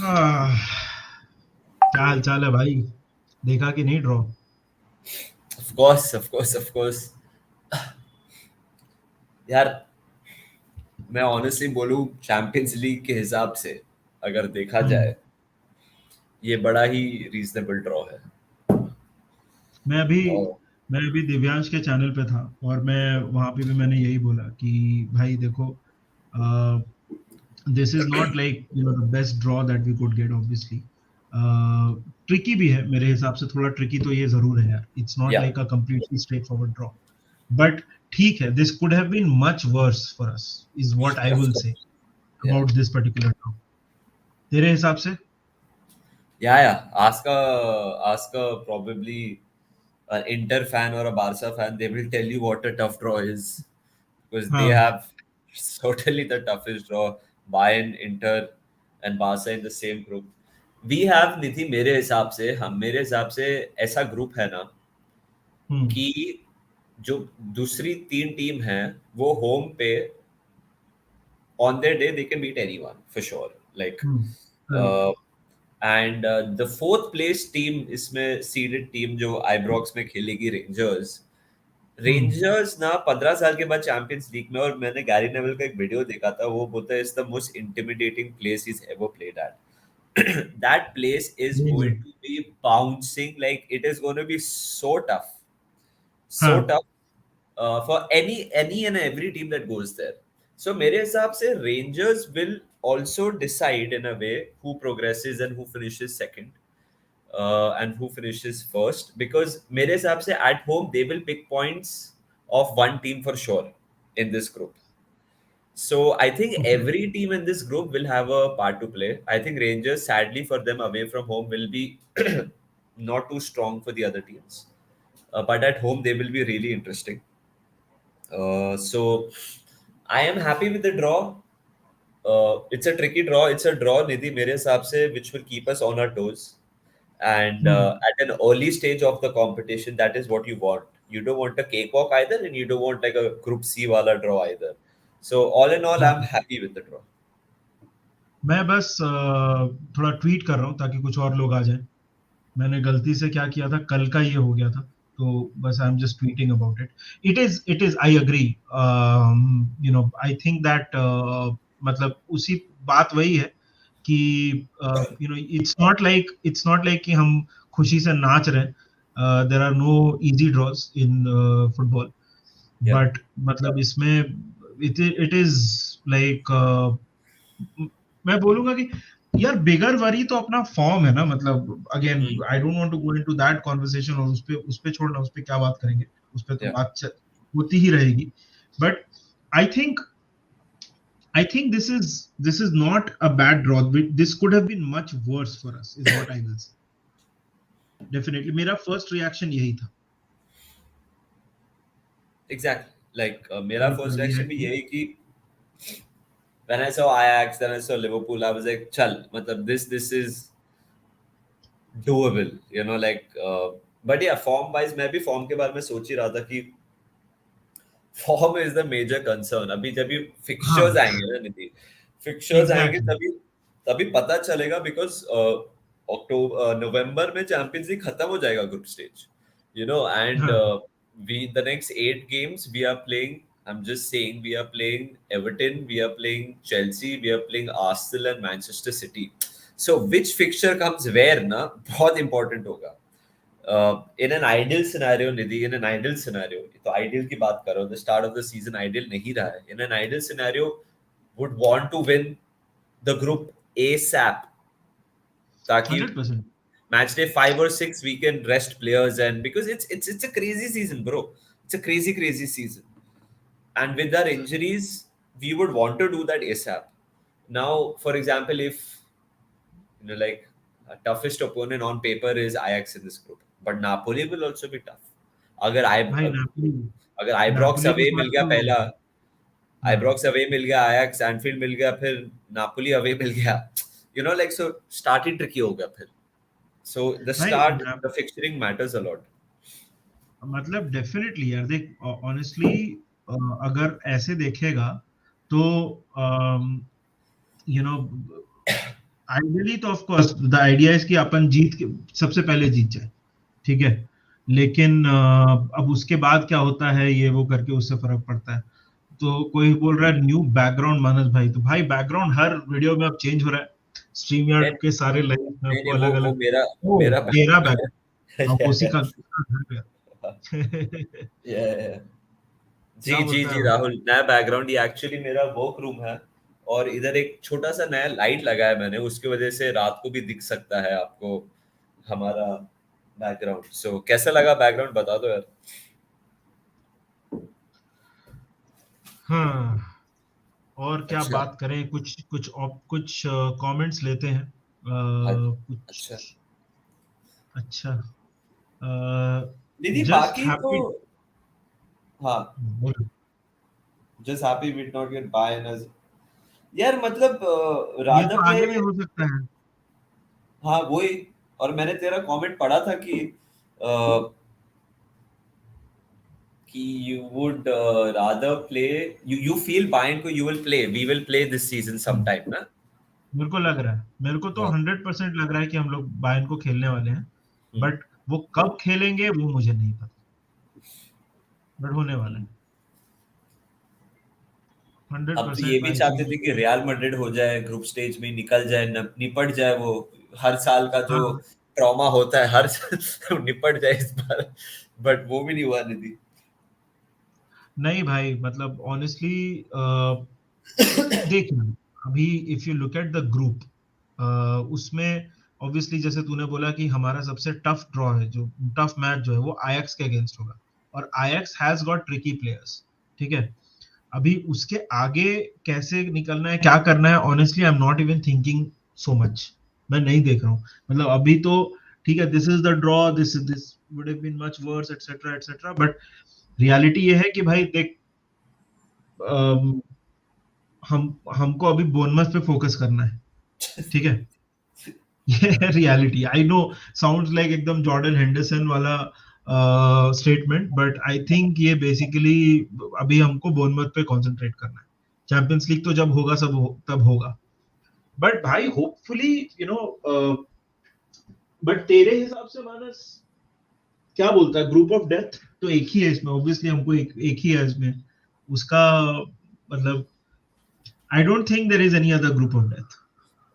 आह, क्या हाल चाल है भाई? देखा कि नहीं ड्रॉ? ऑफ कोर्स यार, मैं ऑनेस्टली बोलूं, चैंपियंस लीग के हिसाब से अगर देखा हम्म। जाए, ये बड़ा ही रीजनेबल ड्रॉ है। मैं अभी और मैं अभी दिव्यांश के चैनल पे था और मैं वहां पे भी मैंने यही बोला कि भाई देखो, this is not like the best draw that we could get obviously. Tricky भी है मेरे हिसाब से, थोड़ा ट्रिकी तो ये जरूर है यार। It's not yeah like a completely straightforward draw, but ठीक है, this could have been much worse for us is what I will say yeah about this particular draw. तेरे हिसाब से? या ask a probably an Inter fan or a Barca fan, they will tell you what a tough draw is, because they हाँ। have certainly the toughest draw. Bayern, Inter, and Barca in the same group. We have निधि, मेरे हिसाब से ऐसा group है ना हम्म। कि जो दूसरी तीन टीम है वो होम पे on their day they can beat anyone for sure, like right. uh, and the fourth place team इसमें सीडेड टीम जो आईब्रॉक्स में खेलेगी, रेंजर्स। हम्म। रेंजर्स ना 15 साल के बाद चैंपियंस लीग में, और मैंने गैरी नेवल का एक वीडियो देखा था, वो बोलता है it's the most intimidating place is ever played at. That place is Rangers. Going to be bouncing, like it is going to be so tough, so हाँ। tough for any and every team that goes there. So मेरे हिसाब से Rangers will also decide in a way who progresses and who finishes second, and who finishes first, because मेरे हिसाब से at home they will pick points of one team for sure in this group. So I think okay. every team in this group will have a part to play. I think Rangers, sadly for them, away from home will be not too strong for the other teams, but at home they will be really interesting. So I am happy with the draw. It's a tricky draw. It's a draw, Nidhi, मेरे हिसाब से, which will keep us on our toes. And hmm. at an early stage of the competition, that is what you want. You don't want a cakewalk either, and you don't want like a Group C wala draw either. So all in all, I'm हाँ। happy with the draw. मैं बस थोड़ा tweet कर रहा हूँ ताकि कुछ और लोग आ जाएं। मैंने गलती से क्या किया था, कल का ये हो गया था, तो बस I am just tweeting about it. It is I agree. I think that मतलब उसी बात वही है कि इट्स नॉट लाइक कि हम खुशी से नाच रहे हैं। There are no easy draws in football, Yeah. But मतलब इसमें इट इज लाइक, मैं बोलूंगा कि यार बिगर वरी तो अपना फॉर्म है ना। मतलब again Hmm. I don't want to go into that conversation, और उस पे छोड़ना, उस पे क्या बात करेंगे, उस पे तो Yeah. होती ही रहेगी। But I think I think this is not a bad draw. This could have been much worse for us is what I will say. Definitely मेरा फर्स्ट रिएक्शन यही था। Exactly. Like मेरा और first ये है reaction भी कि यही कि when I saw Ajax, then I saw Liverpool, I was like, चल, मतलब this is doable, like but yeah, form wise मैं भी form के बारे में सोच ही रहा था कि form is the major concern. अभी जब ये फिक्सचर्स हाँ। आएंगे ना निधि, फिक्सचर्स आएंगे एग्जैक्टली। तभी तभी पता चलेगा, बिकॉज अक्टूबर नवंबर में चैंपियंस लीग खत्म हो जाएगा, ग्रुप स्टेज, एंड हाँ। We the next 8 games we are playing, I'm just saying, we are playing Everton, we are playing Chelsea, we are playing Arsenal and Manchester City. So which fixture comes where ना, बहुत important होगा। In an ideal scenario Nidhi, in an ideal scenario, तो ideal की बात करो, the start of the season ideal नहीं रहा है। In an ideal scenario would want to win the group ASAP, ताकि 100%। match day 5 or 6 we can rest players, and because it's a crazy season, bro. It's a crazy season, and with our injuries we would want to do that asap. Now, for example, if like toughest opponent on paper is Ajax in this group, but Napoli will also be tough. अगर आई भाई Napoli, अगर आईब्रॉक्स Napoli के away पास मिल गया तो पहला, हाँ। आईब्रॉक्स away मिल गया, आयक्स एनफील्ड मिल गया, फिर नापोली अवे मिल गया, लाइक सो स्टार्ट ही ट्रिकी हो गया फिर। सो द भाई start, the fixturing matters a lot. मतलब डेफिनेटली यार, देख ऑनेस्टली अगर ऐसे देखेगा तो यू नो आइडियली तो of course the idea is कि अपन जीत के सबसे पहले जीत जाए, ठीक है। लेकिन अब उसके बाद क्या होता है ये वो करके उससे फर्क पड़ता है। तो कोई बोल रहा है न्यू बैकग्राउंड मानस भाई, तो भाई बैकग्राउंड हर वीडियो में अब चेंज हो रहा है। स्ट्रीम नहीं यार्ड के सारे लाइव में नहीं नहीं, आपको अलग वो अलग। मेरा ओ मेरा तेरा बैकग्राउंड बैकग्राउंड, हाँ, उसी का है। घर पे। जी क्या जी बोलता है जी भाई? राहुल, नया बैकग्राउंड, ये एक्चुअली मेरा वर्क रूम है। और इधर एक छोटा सा नया लाइट लगाया मैंने, उसकी वजह से रात को भी दिख सकता है आपको हमारा बैकग्राउंड। सो कैसा लगा बैकग्राउंड, बता दो यार। हाँ, और क्या अच्छा बात करें, कुछ कमेंट्स लेते हैं। अच्छा। कुछ अच्छा। दीदी जस्ट बाकी तो हैप्पी। हाँ, just happy with not get by यार मतलब ये राधा तो प्ले। आगे भी हो सकता है। हाँ वही। और मैंने तेरा कमेंट पढ़ा था कि you would rather play, you feel Bayern को you will play, we will play this season hmm, sometime ना। मेरे को लग रहा है, मेरे को तो हाँ। 100% लग रहा है कि हम लोग बायर्न को खेलने वाले हैं। हम्म, बट वो कब खेलेंगे वो मुझे नहीं पता, बट होने वाला हम्म। है। 100% अब तो ये भी आई चाहते थे थिंक। कि रियल मैड्रिड हो जाए, ग्रुप स्टेज में निकल जाए, निपट जाए वो हर साल का जो हाँ, ट्रॉमा होता है हर साल निपट जाए इस बार। बट वो भी नहीं हुआ निधि। नहीं भाई, मतलब ऑनेस्टली देखना, अभी if you look at the group, उसमें ऑब्वियसली जैसे तूने बोला कि हमारा सबसे टफ ड्रॉ है, जो टफ मैच जो है वो आयक्स के अगेंस्ट होगा। और Ajax has got tricky players, ठीक है। अभी उसके आगे कैसे निकलना है, क्या करना है, honestly I am not even thinking so much. मैं नहीं देख रहा हूँ, मतलब अभी तो ठीक है, this is the draw, this would have been much worse etcetera etcetera, but reality ये है कि भाई देख, अम, हम हमको अभी बोनमस पे फोकस करना है, ठीक है। ये reality, I know, sounds like एकदम जॉर्डन हेंडरसन वाला स्टेटमेंट, बट आई थिंक ये बेसिकली अभी हमको बोनमस पे कंसंट्रेट करना है। चैंपियंस लीग तो जब होगा तब होगा। बट भाई होपफुली, यू नो, बट तेरे हिसाब से मानस क्या बोलता है, ग्रुप ऑफ डेथ तो एक ही है इसमें, ऑब्वियसली हमको एक ही है इसमें उसका, मतलब I don't think there is any other group of death.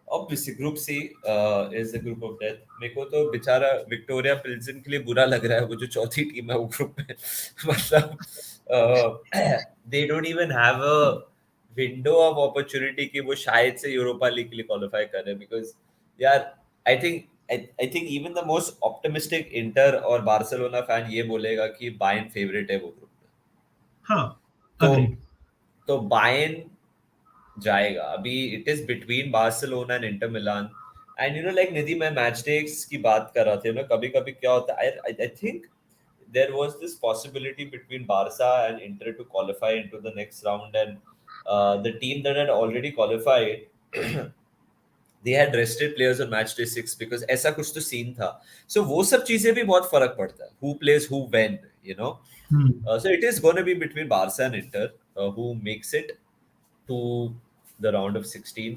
Obviously group C is the group of death. मेरे को तो बेचारा विक्टोरिया प्रिल्सन के लिए बुरा लग रहा है, वो जो चौथी टीम है वो ग्रुप में। मतलब they don't even have a window of opportunity कि वो शायद से यूरोपा लीग के लिए क्वालिफाई कर रहे हैं। बिकॉज यार I think I think even the most optimistic inter और बार्सिलोना फैन ये बोलेगा कि बायर्न फेवरेट है वो ग्रुप में। हाँ, तो अग्रीड। बायर्न जाएगा। अभी it is between Barcelona and Inter Milan. And like Nidhi, मैं मैच डेज की बात कर रहा था ना, कभी कभी क्या होता है, I think there was this possibility between Barca and Inter to qualify into the next round, and the team that had already qualified they had rested players on match day 6 because ऐसा कुछ तो scene था। So वो सब चीजें भी बहुत फर्क पड़ता है, who plays who when, you know. Hmm. So it is going to be between Barca and Inter, who makes it to the round of 16।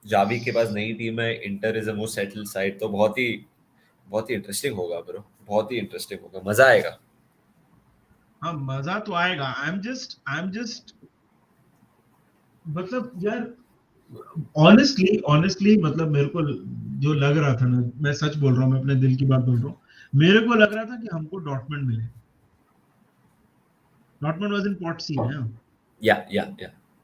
Xavi के पास नई टीम है, inter is a most settled side. तो बहुत ही interesting होगा bro, बहुत ही interesting होगा, मजा आएगा। हाँ, मजा तो आएगा। आई एम जस्ट मतलब यार, ऑनेस्टली मतलब मेरे को जो लग रहा था ना, मैं सच बोल रहा हूँ, मैं अपने दिल की बात बोल रहा हूँ, मेरे को लग रहा था कि हमको डॉर्टमुंड मिलेगा। डॉर्टमुंड वाज इन पॉट सी है। या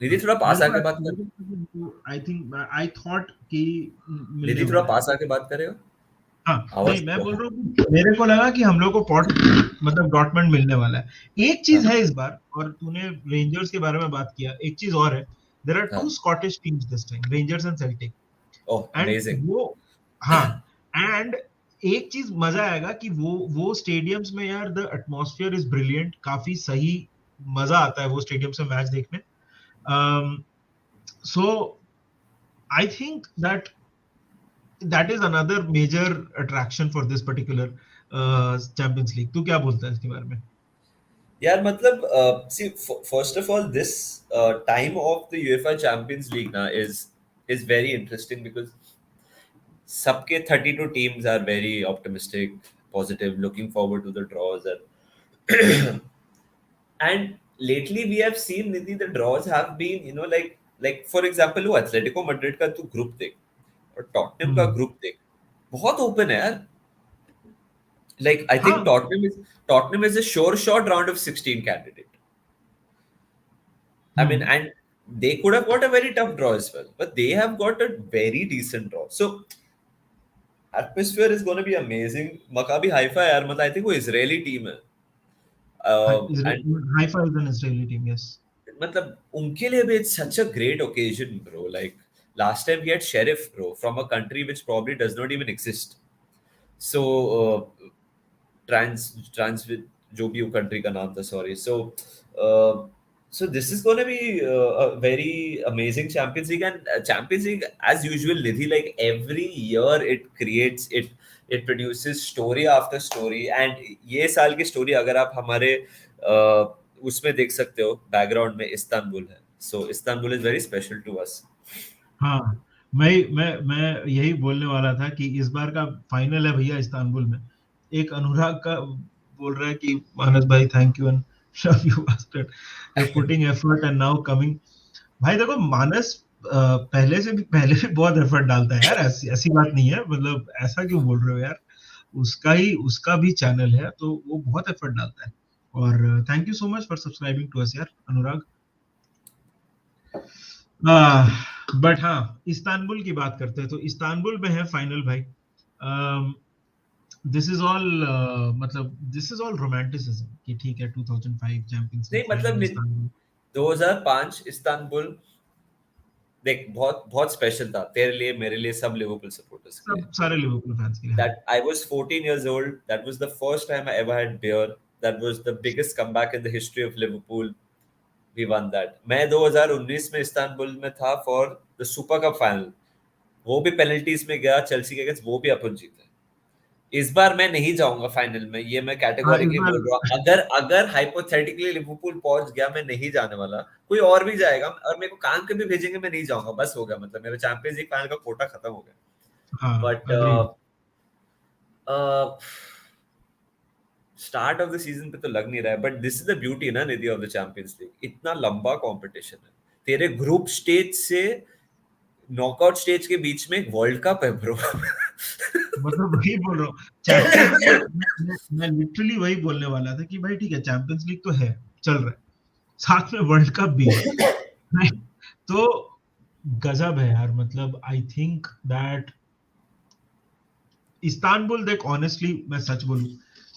निधि थोड़ा पास आके बात कर। आई थिंक आई थॉट कि मिलने निधि थोड़ा वाला है। पास आके बात करेगा, हाँ, आवाज नहीं, मैं थोड़ा। बोल रहा हूँ कि मेरे को लगा कि हम लोग को पॉट मतलब डॉर्टमुंड मिलने वाला है। एक चीज हाँ है इस बार, और तूने रेंजर्स के बारे में बात किया, एक चीज और है। देयर आर टू हाँ। Scottish teams this time, rangers and Celtic. Oh and amazing. वो, हाँ, एंड एक चीज मजा आएगा कि वो स्टेडियम्स में यार द एटमॉस्फेयर इज ब्रिलियंट, काफी सही, मजा आता है वो स्टेडियम्स में मैच देखने। So I think that is another major attraction for this particular Champions League. तू क्या बोलता है इसके बारे में? यार मतलब see first of all this time of the UEFA Champions League ना इज वेरी इंटरेस्टिंग बिकॉज सबके 32 teams are very optimistic, positive, looking forward to the draws. And lately we have seen, Nidhi, the draws have been, like for example, वो Atletico Madrid का तू group देख और Tottenham का हम्म। Group देख, बहुत open है यार. Like I think हाँ। Tottenham is a sure shot round of 16 candidate. I mean, hmm. and they could have got a very tough draw as well, but they have got a very decent draw. So atmosphere is going to be amazing. Maccabi Haifa, यार, मतलब I think वो Israeli team है. And Haifa is an Israeli team, yes. मतलब उनके लिए भी it's such a great occasion, bro. Like last time we had Sheriff, bro, from a country which probably does not even exist. So ट्रांस जो भी वो country का नाम था, sorry. So this is going to be a very amazing Champions League. And Champions League, as usual, Nidhi, like every year it produces story after story. And ये साल की story अगर आप हमारे उसमें देख सकते हो, बैकग्राउंड में इस्तांबुल है. So Istanbul is very special to us. हाँ, मैं यही बोलने वाला था कि इस बार का फाइनल है भैया इस्तांबुल में। एक अनुराग का बोल रहा है कि मानस भाई thank you and love you bastard, you are putting effort and now coming. भाई देखो मानस पहले भी बहुत एफर्ट डालता है यार, ऐसी ऐसी बात नहीं है, मतलब ऐसा क्यों बोल रहे हो यार। उसका भी चैनल है तो वो बहुत एफर्ट डालता है। और thank you so much for subscribing to us यार अनुराग। बट हाँ, इस्तांबुल की बात करते हैं तो इस्तांबुल में है फाइनल भाई। दिस इज ऑल मतलब दिस इज ऑल रोमांटिसिज्म कि ठीक है 2005 चैंपियंस लीग नहीं मतलब फाइनल इस्तांबुल। 2005 इस्तांबुल देख बहुत बहुत स्पेशल था तेरे लिए, मेरे लिए, सब लिवरपूल सपोर्टर्स के लिए. सब सारे लिवरपूल फैंस के लिए हाँ। That I was 14 years old. That was the first time I ever had beer. That was the biggest comeback in the history of Liverpool. We won that. मैं 2019 में Istanbul में था for the Super Cup final. वो भी penalties में गया Chelsea के against, वो भी अपन जीते. इस बार मैं नहीं जाऊंगा फाइनल में, ये मैं हाँ इस कैटेगोरिकली बोल रहा बार हूँ. अगर अगर हाइपोथेटिकली लिवरपूल पहुंच गया, मैं नहीं जाने वाला. कोई और भी जाएगा और मेरे को काम के भी भेजेंगे, मैं नहीं जाऊंगा. बस हो गया, मतलब मेरा चैंपियंस लीग फाइनल का कोटा खत्म हो गया. हाँ but agree. Start of the season पे तो लग नहीं रहा है. But this is the beauty ना निधि ऑफ द चैंपियंस लीग, इतना लंबा कंपटीशन है. तेरे ग्रुप स्टेज से नॉकआउट स्टेज के बीच में एक वर्ल्ड कप है, ब्रो. मतलब वही बोल रहा हूँ चैंपियंस लीग, मैं लिटरली वही बोलने वाला था कि भाई ठीक है चैंपियंस लीग तो है, चल रहा है, साथ में वर्ल्ड कप भी है। right? तो गजब है यार, मतलब आई थिंक दैट इस्तांबुल देख ऑनेस्टली मैं सच बोलूं,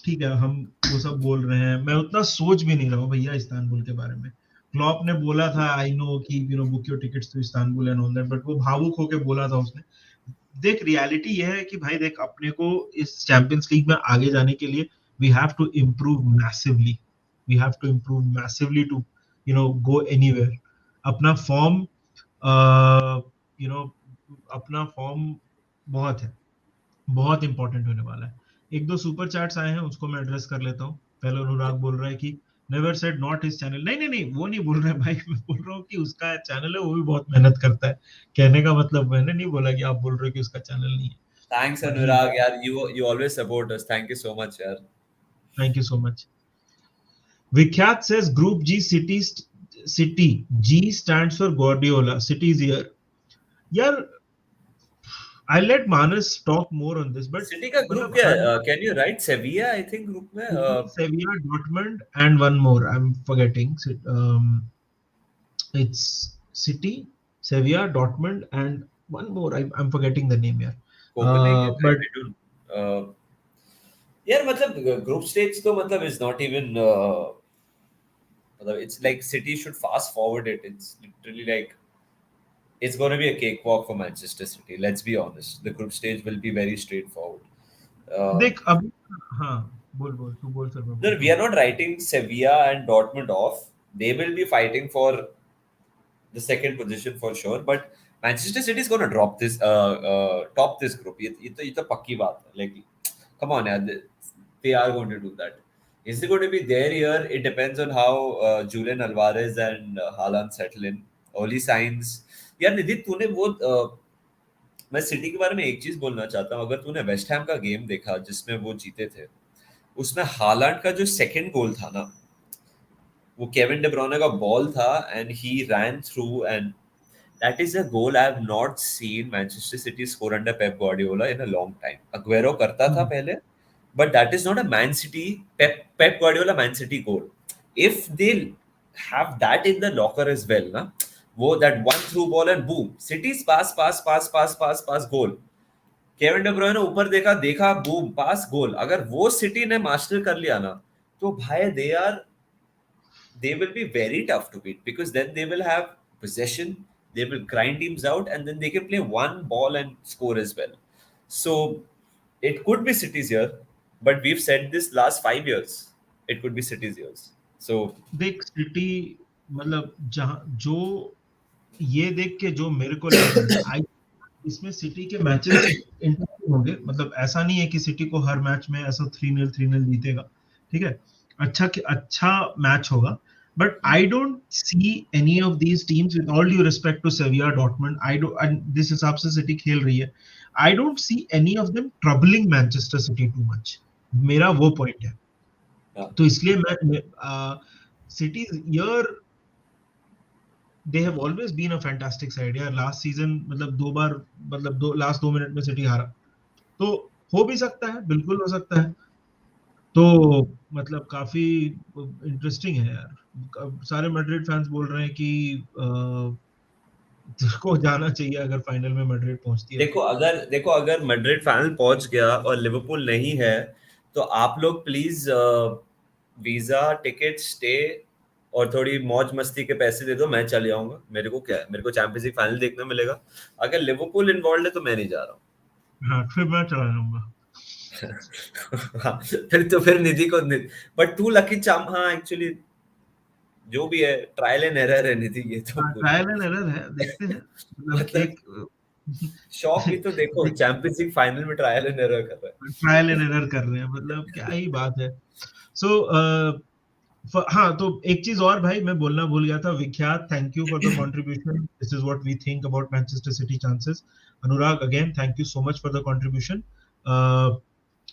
ठीक है हम वो सब बोल रहे हैं, मैं उतना सोच भी नहीं रहा हूँ भैया इस्तांबुल के बारे में। क्लॉप ने बोला था आई नो कि book your tickets to Istanbul and all that, but वो भावुक होके बोला था उसने। देख रियलिटी ये है कि भाई देख अपने को इस चैंपियंस लीग में आगे जाने के लिए we have to improve massively, we have to improve massively to go anywhere. अपना फॉर्म यू नो अपना फॉर्म बहुत है, बहुत इंपॉर्टेंट होने वाला है। एक दो सुपर चैट्स आए हैं उसको मैं एड्रेस कर लेता हूँ। पहले अनुराग बोल रहा है कि never said not his channel, नहीं नहीं नहीं वो नहीं बोल रहे भाई, मैं बोल रहा हूँ कि उसका चैनल है वो भी बहुत मेहनत करता है। कहने का मतलब मैंने नहीं बोला कि आप बोल रहे हो कि उसका चैनल नहीं है, थैंक्स बट ही अनुराग यार, you always support us. Thank you so much यार. Thank you so much. Vikhyat says group G city G stands for Guardiola, city is here. यार I let Manas talk more on this but city का group मतलब क्या हर है? Can you write Sevilla I think group में. Sevilla, Dortmund, and one more. I'm forgetting. It's City, Sevilla, Dortmund, and one more. I'm forgetting the name here. Copenhagen, But I don't. यार मतलब group stage तो मतलब is not even, मतलब it's like city should fast forward it. It's literally like it's going to be a cakewalk for Manchester City. Let's be honest. The group stage will be very straightforward. देख अभी हाँ बोल बोल तू बोल फिर मैं No, बोलता we are हूँ। not writing Sevilla and Dortmund off. They will be fighting for the second position for sure. But Manchester City is going to drop this, top this group. ये तो पक्की बात है. Like, come on, यार, they are going to do that. Is it going to be their year? It depends on how Julian Alvarez and Haaland settle in. Early signs. यार निधि, तूने वो मैं सिटी के बारे में एक चीज बोलना चाहता हूँ, अगर तूने वेस्ट हैम का गेम देखा जिसमें वो जीते थे, उसमें हालांड का जो सेकंड गोल था ना, वो केविन डे ब्रुयने का बॉल था and he ran through and that is a goal I have not seen Manchester City score under Pep Guardiola in a long time. Aguero करता था पहले, but that is not a Man City Pep Guardiola Man City goal. If they have that in the locker as well, ना, वो that one through ball and boom, City's pass goal. Kevin day ब्रुयने ऊपर देखा देखा boom पास गोल. अगर वो city ने master कर लिया ना, तो भाई they will be very tough to beat because then they will have possession, they will grind teams out, and then they can play one ball and score as well. So it could be City's year, but we've said this last 5 years. It could be City's years. So देख city, मतलब जहाँ जो ये देख के जो मेरे को लग रहा है, आई इसमें सिटी के मैचेस इंटरेस्टिंग होंगे, मतलब ऐसा नहीं है कि सिटी को हर मैच में ऐसा 3-0 जीतेगा, ठीक है, अच्छा मैच होगा, but I don't see any of these teams, with all due respect to Sevilla Dortmund, I don't, जिस हिसाब से सिटी खेल रही है, I don't see any of them troubling Manchester City too much, मेरा वो पॉइंट है। yeah. तो इसलिए मैं City year, they have always been a fantastic side यार, लास्ट सीजन मतलब 2 बार, मतलब लास्ट 2 मिनट में सिटी हारा, तो हो भी सकता है, बिल्कुल हो सकता है, तो मतलब काफी इंटरेस्टिंग है यार। सारे मैड्रिड फैंस बोल रहे हैं कि को जाना चाहिए अगर फाइनल में मैड्रिड पहुंचती है तो। देखो अगर मैड्रिड फाइनल पहुंच गया और लिवरपूल नहीं है, तो आप लोग प्लीज वीजा टिकट स्टे और थोड़ी मौज मस्ती के पैसे दे दो, मैं चले जाऊंगा। मेरे को क्या है, मेरे को चैंपियंस लीग फाइनल देखना मिलेगा। अगर लिवरपूल इन्वॉल्व है तो मैं नहीं जा रहा हाँ, फिर मैं चला जाऊंगा। हूँ। हाँ, फिर निधि को, बट टू लकी चाम, हाँ एक्चुअली जो भी है ट्रायल एंड एरर है निधि, ये तो हाँ, पूरी। ट्रायल एंड एरर है, देखते हैं, मतलब मतलब एक शौक भी तो देखो, चैंपियंस लीग फाइनल में ट्रायल एंड एरर कर रहा ट्रायल एंड एरर कर रहे हैं, मतलब क्या ही बात है। सो हाँ, तो एक चीज और भाई मैं बोलना भूल गया था, Vikhyat, thank you for the contribution, this is what we think about Manchester City chances. Anurag, again thank you so much for the contribution.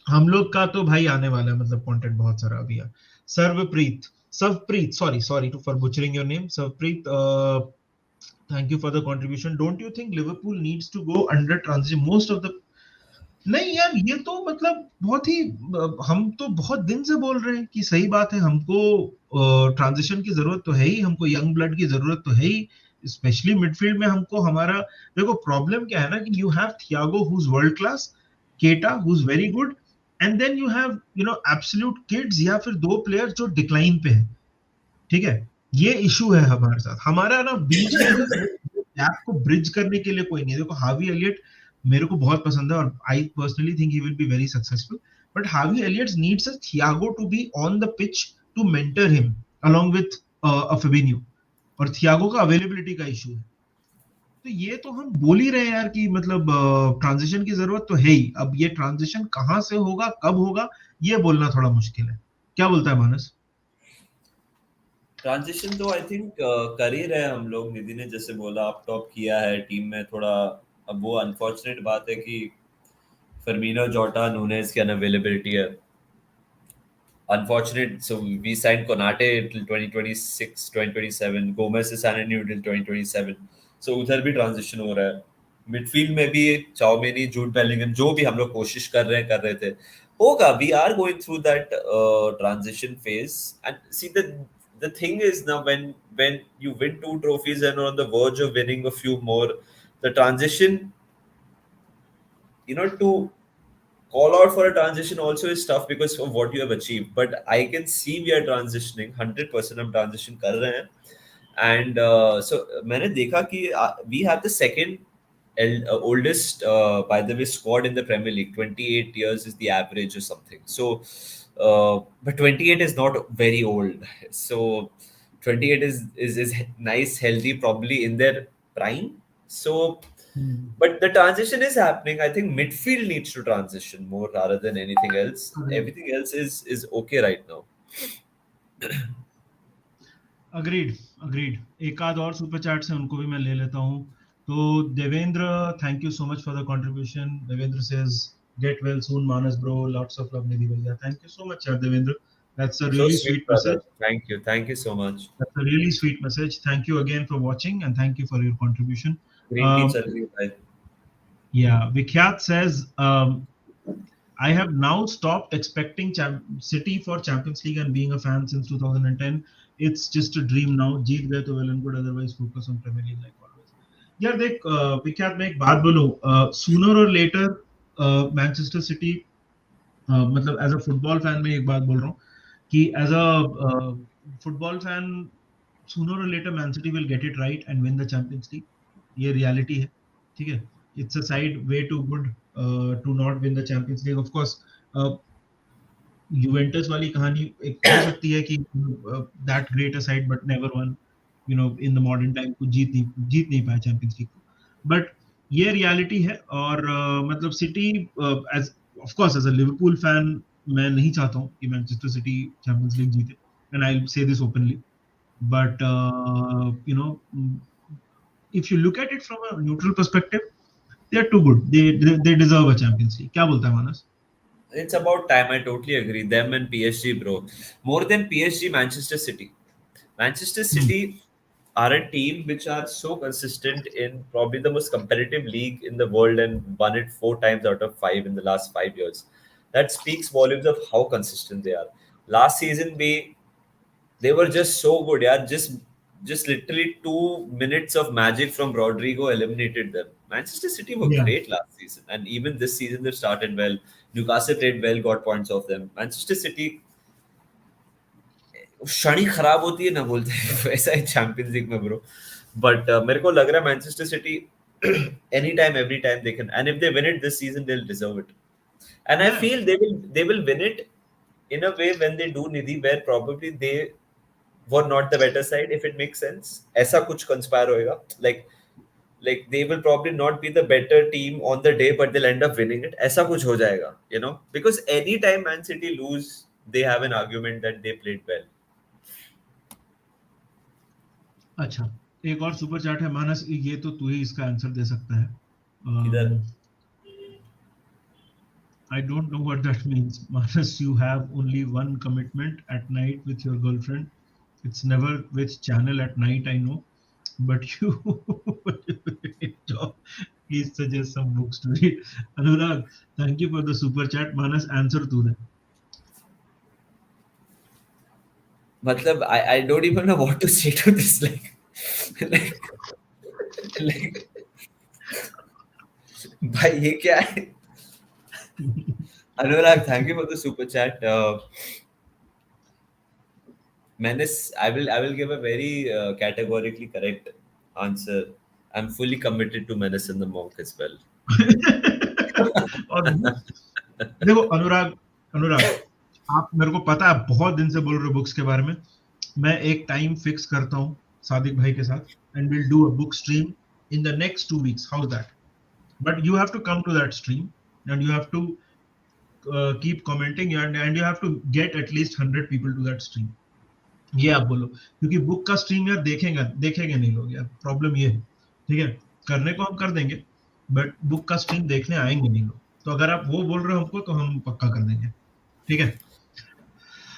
हम लोग का तो भाई आने वाला है, मतलब कंटेंट बहुत सारा अभी है। Sarvpreet, Savpreet, sorry sorry too for butchering your name, Savpreet, thank you for the contribution. Don't you think Liverpool needs to go under transition most of the, नहीं यार, ये तो मतलब बहुत ही, हम तो बहुत दिन से बोल रहे हैं कि सही बात है, हमको ट्रांजिशन की जरूरत तो है ही, हमको यंग ब्लड की जरूरत तो है ही, स्पेशली मिडफील्ड में हमको हमारा, देखो प्रॉब्लम क्या है ना, कि you have Thiago who is world class, Keita who is very good, and then you have absolute kids, या फिर दो प्लेयर्स जो डिक्लाइन पे है, ठीक है, ये इशू है हमारे साथ, हमारा ना बीच में वो गैप को ब्रिज करने के लिए कोई नहीं है। देखो हावी एलियट मेरे को बहुत पसंद है, और I personally think he will be very successful, but Harvey Elliott needs a Thiago to be on the pitch to mentor him along with a Fabinho, और थियागो का अवेलेबिलिटी का इशू है। तो ये तो हम बोल ही रहे हैं यार कि मतलब ट्रांजिशन की जरूरत तो है ही, अब ये ट्रांजिशन कहाँ से होगा, कब होगा, ये बोलना थोड़ा मुश्किल है। क्या बोलता है मानस? ट्रांजिशन तो आई थिंक कर ही रहे हैं हम लोग। निधि ने जैसे बोला, अप टॉप किया है टीम में थोड़ा। अब वो अनफॉर्चुनेट बात है कि फर्मीनो, जोटा, नूनेज की अनअवेलेबिलिटी है। Unfortunate. So we signed Konate till 2026, 2027. Gomez is signed new till 2027. So उधर भी ट्रांजिशन हो रहा है। मिडफील्ड में भी चाउमिनी, जूड बेलिंगम, जो भी हम लोग कोशिश कर रहे थे, होगा। We are going through that transition phase. And see the thing is now, when you win 2 trophies and are on the verge of winning a few more, the transition, to call out for a transition also is tough because of what you have achieved. But I can see we are transitioning 100%. हम transition कर रहे हैं, and so मैंने देखा कि we have the second oldest, by the way, squad in the Premier League. 28 years is the average or something. So, but 28 is not very old. So 28 is nice, healthy, probably in their prime. So, but the transition is happening. I think midfield needs to transition more rather than anything else. Everything else is okay right now. Agreed, agreed. एक आध और super chat से उनको भी मैं ले लेता हूँ। तो Devendra, thank you so much for the contribution. Devendra says, "Get well soon, Manas bro. Lots of love, Nidhi bhaiya." Thank you so much, yaar, Devendra. That's a So really sweet, sweet brother. message. Thank you so much. That's a really sweet message. Thank you again for watching and thank you for your contribution. Green tea Um, chal rahi hai. yeah, Vikhyat says, I have now stopped expecting City for Champions League and being a fan since 2010. It's just a dream now. जीत गए तो well and good. Otherwise, focus on Premier League like always. यार देख, विख्यात मैं एक बात बोलूं, sooner or later Manchester City, मतलब एज अ फुटबॉल फैन में एक बात बोल रहा हूँ कि as a football fan, sooner or later Man City will get it right and win the Champions League. ये रियलिटी है, ठीक है. It's a side way too good to not win the Champions League. Of course, Juventus वाली कहानी एक हो सकती है कि that great a side but never won, in the modern time को जीत नहीं पाया चैंपियंस लीग को. बट ये रियलिटी है. और मतलब City, as of course as a Liverpool fan, मैं नहीं चाहता हूँ कि मैनचेस्टर सिटी चैंपियंस लीग जीते, and I will say this openly. But if you look at it from a neutral perspective, they are too good. They deserve a Champions League. क्या बोलता है मानस? It's about time. I totally agree. Them and PSG, bro. More than PSG, Manchester City. Manchester Hmm. City are a team which are so consistent in probably the most competitive league in the world and won it 4 times out of 5 in the last 5 years. That speaks volumes of how consistent they are. Last season, they were just so good. Yeah, just literally 2 minutes of magic from Rodrigo eliminated them. Manchester City were Yeah. great last season, and even this season they started well. Newcastle played well, got points off them. Manchester City क्षण ही खराब होती है ना, बोलते हैं वैसा है champions league में ब्रो. बट मेरे को लग रहा है Manchester city any time every time they can, and if they win it this season they will deserve it. And I Yeah. Feel they will win it in a way when they do, Nidhi, where probably they were not the better side, if it makes sense. ऐसा कुछ conspire होएगा, like they will probably not be the better team on the day but they'll end up winning it. ऐसा कुछ हो जाएगा, because anytime Man City lose they have an argument that they played well. अच्छा, एक और super chat है मानस, ये तो तू ही इसका आंसर दे सकता है. किधर? I don't know what that means. Manas, you have only one commitment at night with your girlfriend. It's never which channel at night, I know. But you please suggest some books to read. Anurag, thank you for the super chat. Manas, answer to that. मतलब I don't even know what to say to this. like like भाई ये क्या है? Anurag, thank you for the super chat. Menace, I will give a very categorically correct answer. I'm fully committed to Menace and the Monk as well. और देखो अनुराग, अनुराग, आप मेरे को पता है बहुत दिन से बोल रहे हो बुक्स के बारे में. मैं एक टाइम फिक्स करता हूँ सादिक भाई के साथ, and will do a book stream in the next 2 weeks. How that? But you have to come to that stream and you have to keep commenting and you have to get at least 100 people to that stream. ये आप बोलो, क्योंकि book का stream यार देखेंगे नहीं लोग यार. प्रॉब्लम ये है, ठीक है. करने को हम कर देंगे, बट बुक का स्ट्रीम देखने आएंगे नहीं लोग. तो अगर आप वो बोल रहे हो हमको, तो हम पक्का कर देंगे, ठीक है.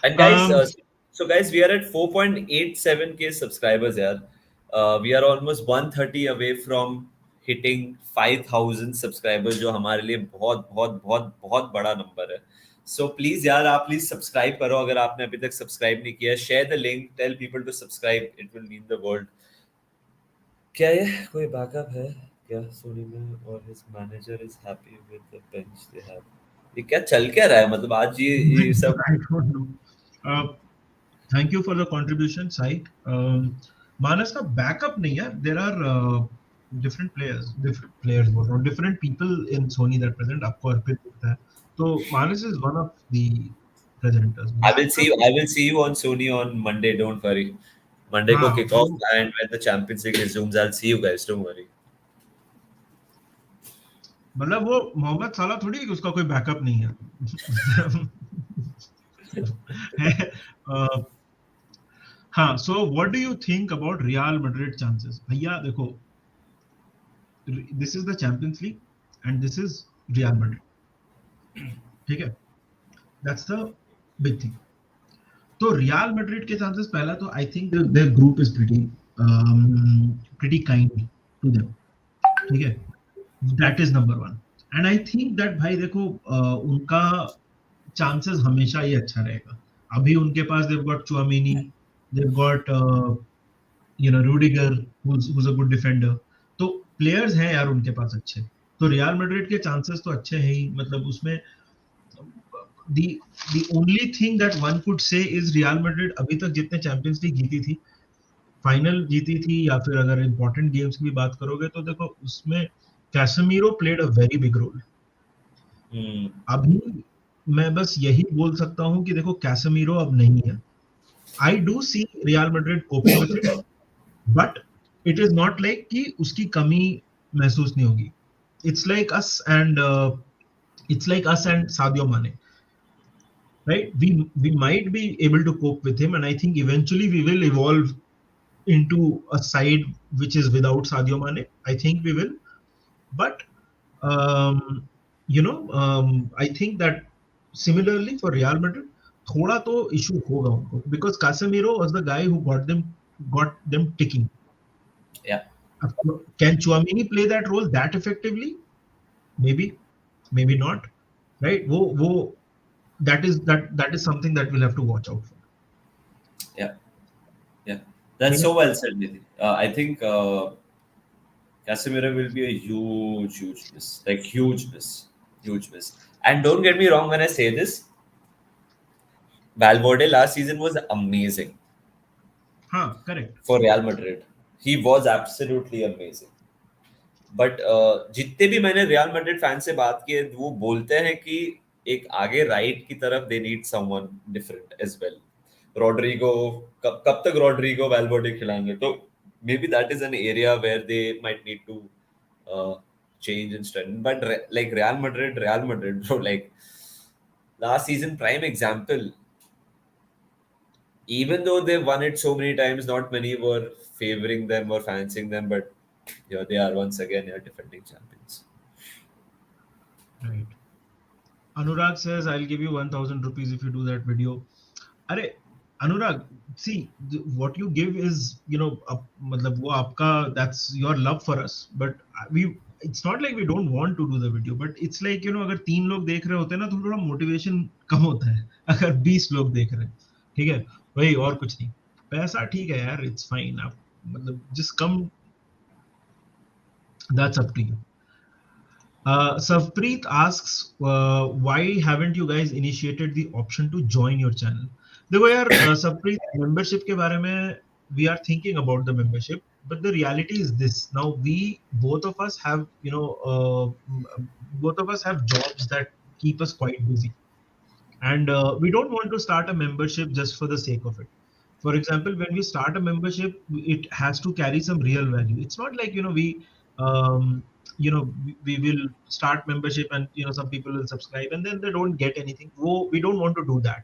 And guys, so guys, we are at 4.87k subscribers here. We are almost 130 away from hitting 5,000 subscribers, जो हमारे लिए बहुत बहुत बहुत बहुत बड़ा नंबर है. So please यार, आप प्लीज सब्सक्राइब करो अगर आपने अभी तक सब्सक्राइब नहीं किया. Share the link, tell people to subscribe. It will mean the world. क्या ये कोई बैकअप है क्या सोनी में? और his manager is happy with the bench they have. ये क्या चल क्या रहा है, मतलब आज ये सब. I don't know. Thank you for the contribution, Sai. मानस का बैकअप नहीं है. There are different players बोल रहा हूँ, different people in Sony that present. आपको अर्पित दिखता है, तो मानस is one of the presenters. I will see you. Backup I will see you on Sony on Monday. Don't worry. Monday को हाँ, kick off, वो and when the Champions League resumes, I'll see you guys. Don't worry. मतलब वो मोहम्मद साला थोड़ी है कि उसका कोई बैकअप नहीं है. हाँ, so what do you think about real Madrid chances? भैया देखो, This is the Champions League and this is Real Madrid. ठीक है, दैट्स द बिग थिंग. तो रियल मैड्रिड के चांसेस, पहला तो I think their group is pretty kind to them. ठीक है, that is number one. And I think that भाई देखो, उनका चांसेस हमेशा ही अच्छा रहेगा. अभी उनके पास they've got Tchouameni, they've got Rudiger who's a good defender. तो प्लेयर्स हैं यार उनके पास अच्छे. तो रियल मैड्रिड के चांसेस तो अच्छे हैं ही. मतलब उसमें the the only thing that one could say is real Madrid अभी तक जितने चैंपियंस लीग जीती थी, फाइनल जीती थी, या फिर अगर इंपॉर्टेंट गेम्स की भी बात करोगे तो देखो उसमें Casemiro played a very big role. अभी मैं बस यही बोल सकता हूं कि देखो कैसेमीरो अब नहीं है. I do see Real Madrid coping with it, but it is not like कि उसकी कमी महसूस नहीं होगी. It's like us and Sadio Mane, right? We might be able to cope with him, and I think eventually we will evolve into a side which is without Sadio Mane. I think we will, but um, I think that similarly for Real Madrid, थोड़ा तो issue होगा उनको, because Casemiro was the guy who got them ticking. Yeah. Can Chouamini play that role that effectively? Maybe, maybe not. Right? That is something that we'll have to watch out for. Yeah. Yeah. That's so well said, Nidhi. I think Casemiro will be a huge miss. Like huge miss. Huge miss. And don't get me wrong when I say this, Valverde last season was amazing. Correct. For Real Madrid. He was absolutely amazing. But जितने भी मैंने real Madrid fan से बात की है, वो बोलते हैं कि एक आगे राइट की तरफ they need someone different as well. Rodrigo, कब तक रॉड्रिगो वैल्वर्डे खिलाएंगे? तो maybe that is an area where they might need to change and strengthen. But like Real Madrid, bro, like last season, prime example. Even though they won it so many times, not many were favoring them or fancying them, but here they are once again, they are defending champions. Right. Anurag says, I'll give you 1,000 rupees if you do that video. Are Anurag, see, what you give is, matlab wo aapka, that's your love for us. But it's not like we don't want to do the video, but it's like, अगर 3 लोग देख रहे होते हैं ना तो थोड़ा motivation कम होता है. अगर 20 लोग देख रहे हैं, ठीक है, वही, और कुछ नहीं. पैसा ठीक है यार, it's fine. आप मतलब just come, that's up to you. Savpreet asks, why haven't you guys initiated the option to join your channel? देखो यार, Savpreet, membership के बारे में we are thinking about the membership, but the reality is this. Now both of us have jobs that keep us quite busy, and we don't want to start a membership just for the sake of it. For example, when we start a membership, it has to carry some real value. It's not like we will start membership and some people will subscribe and then they don't get anything. We don't want to do that,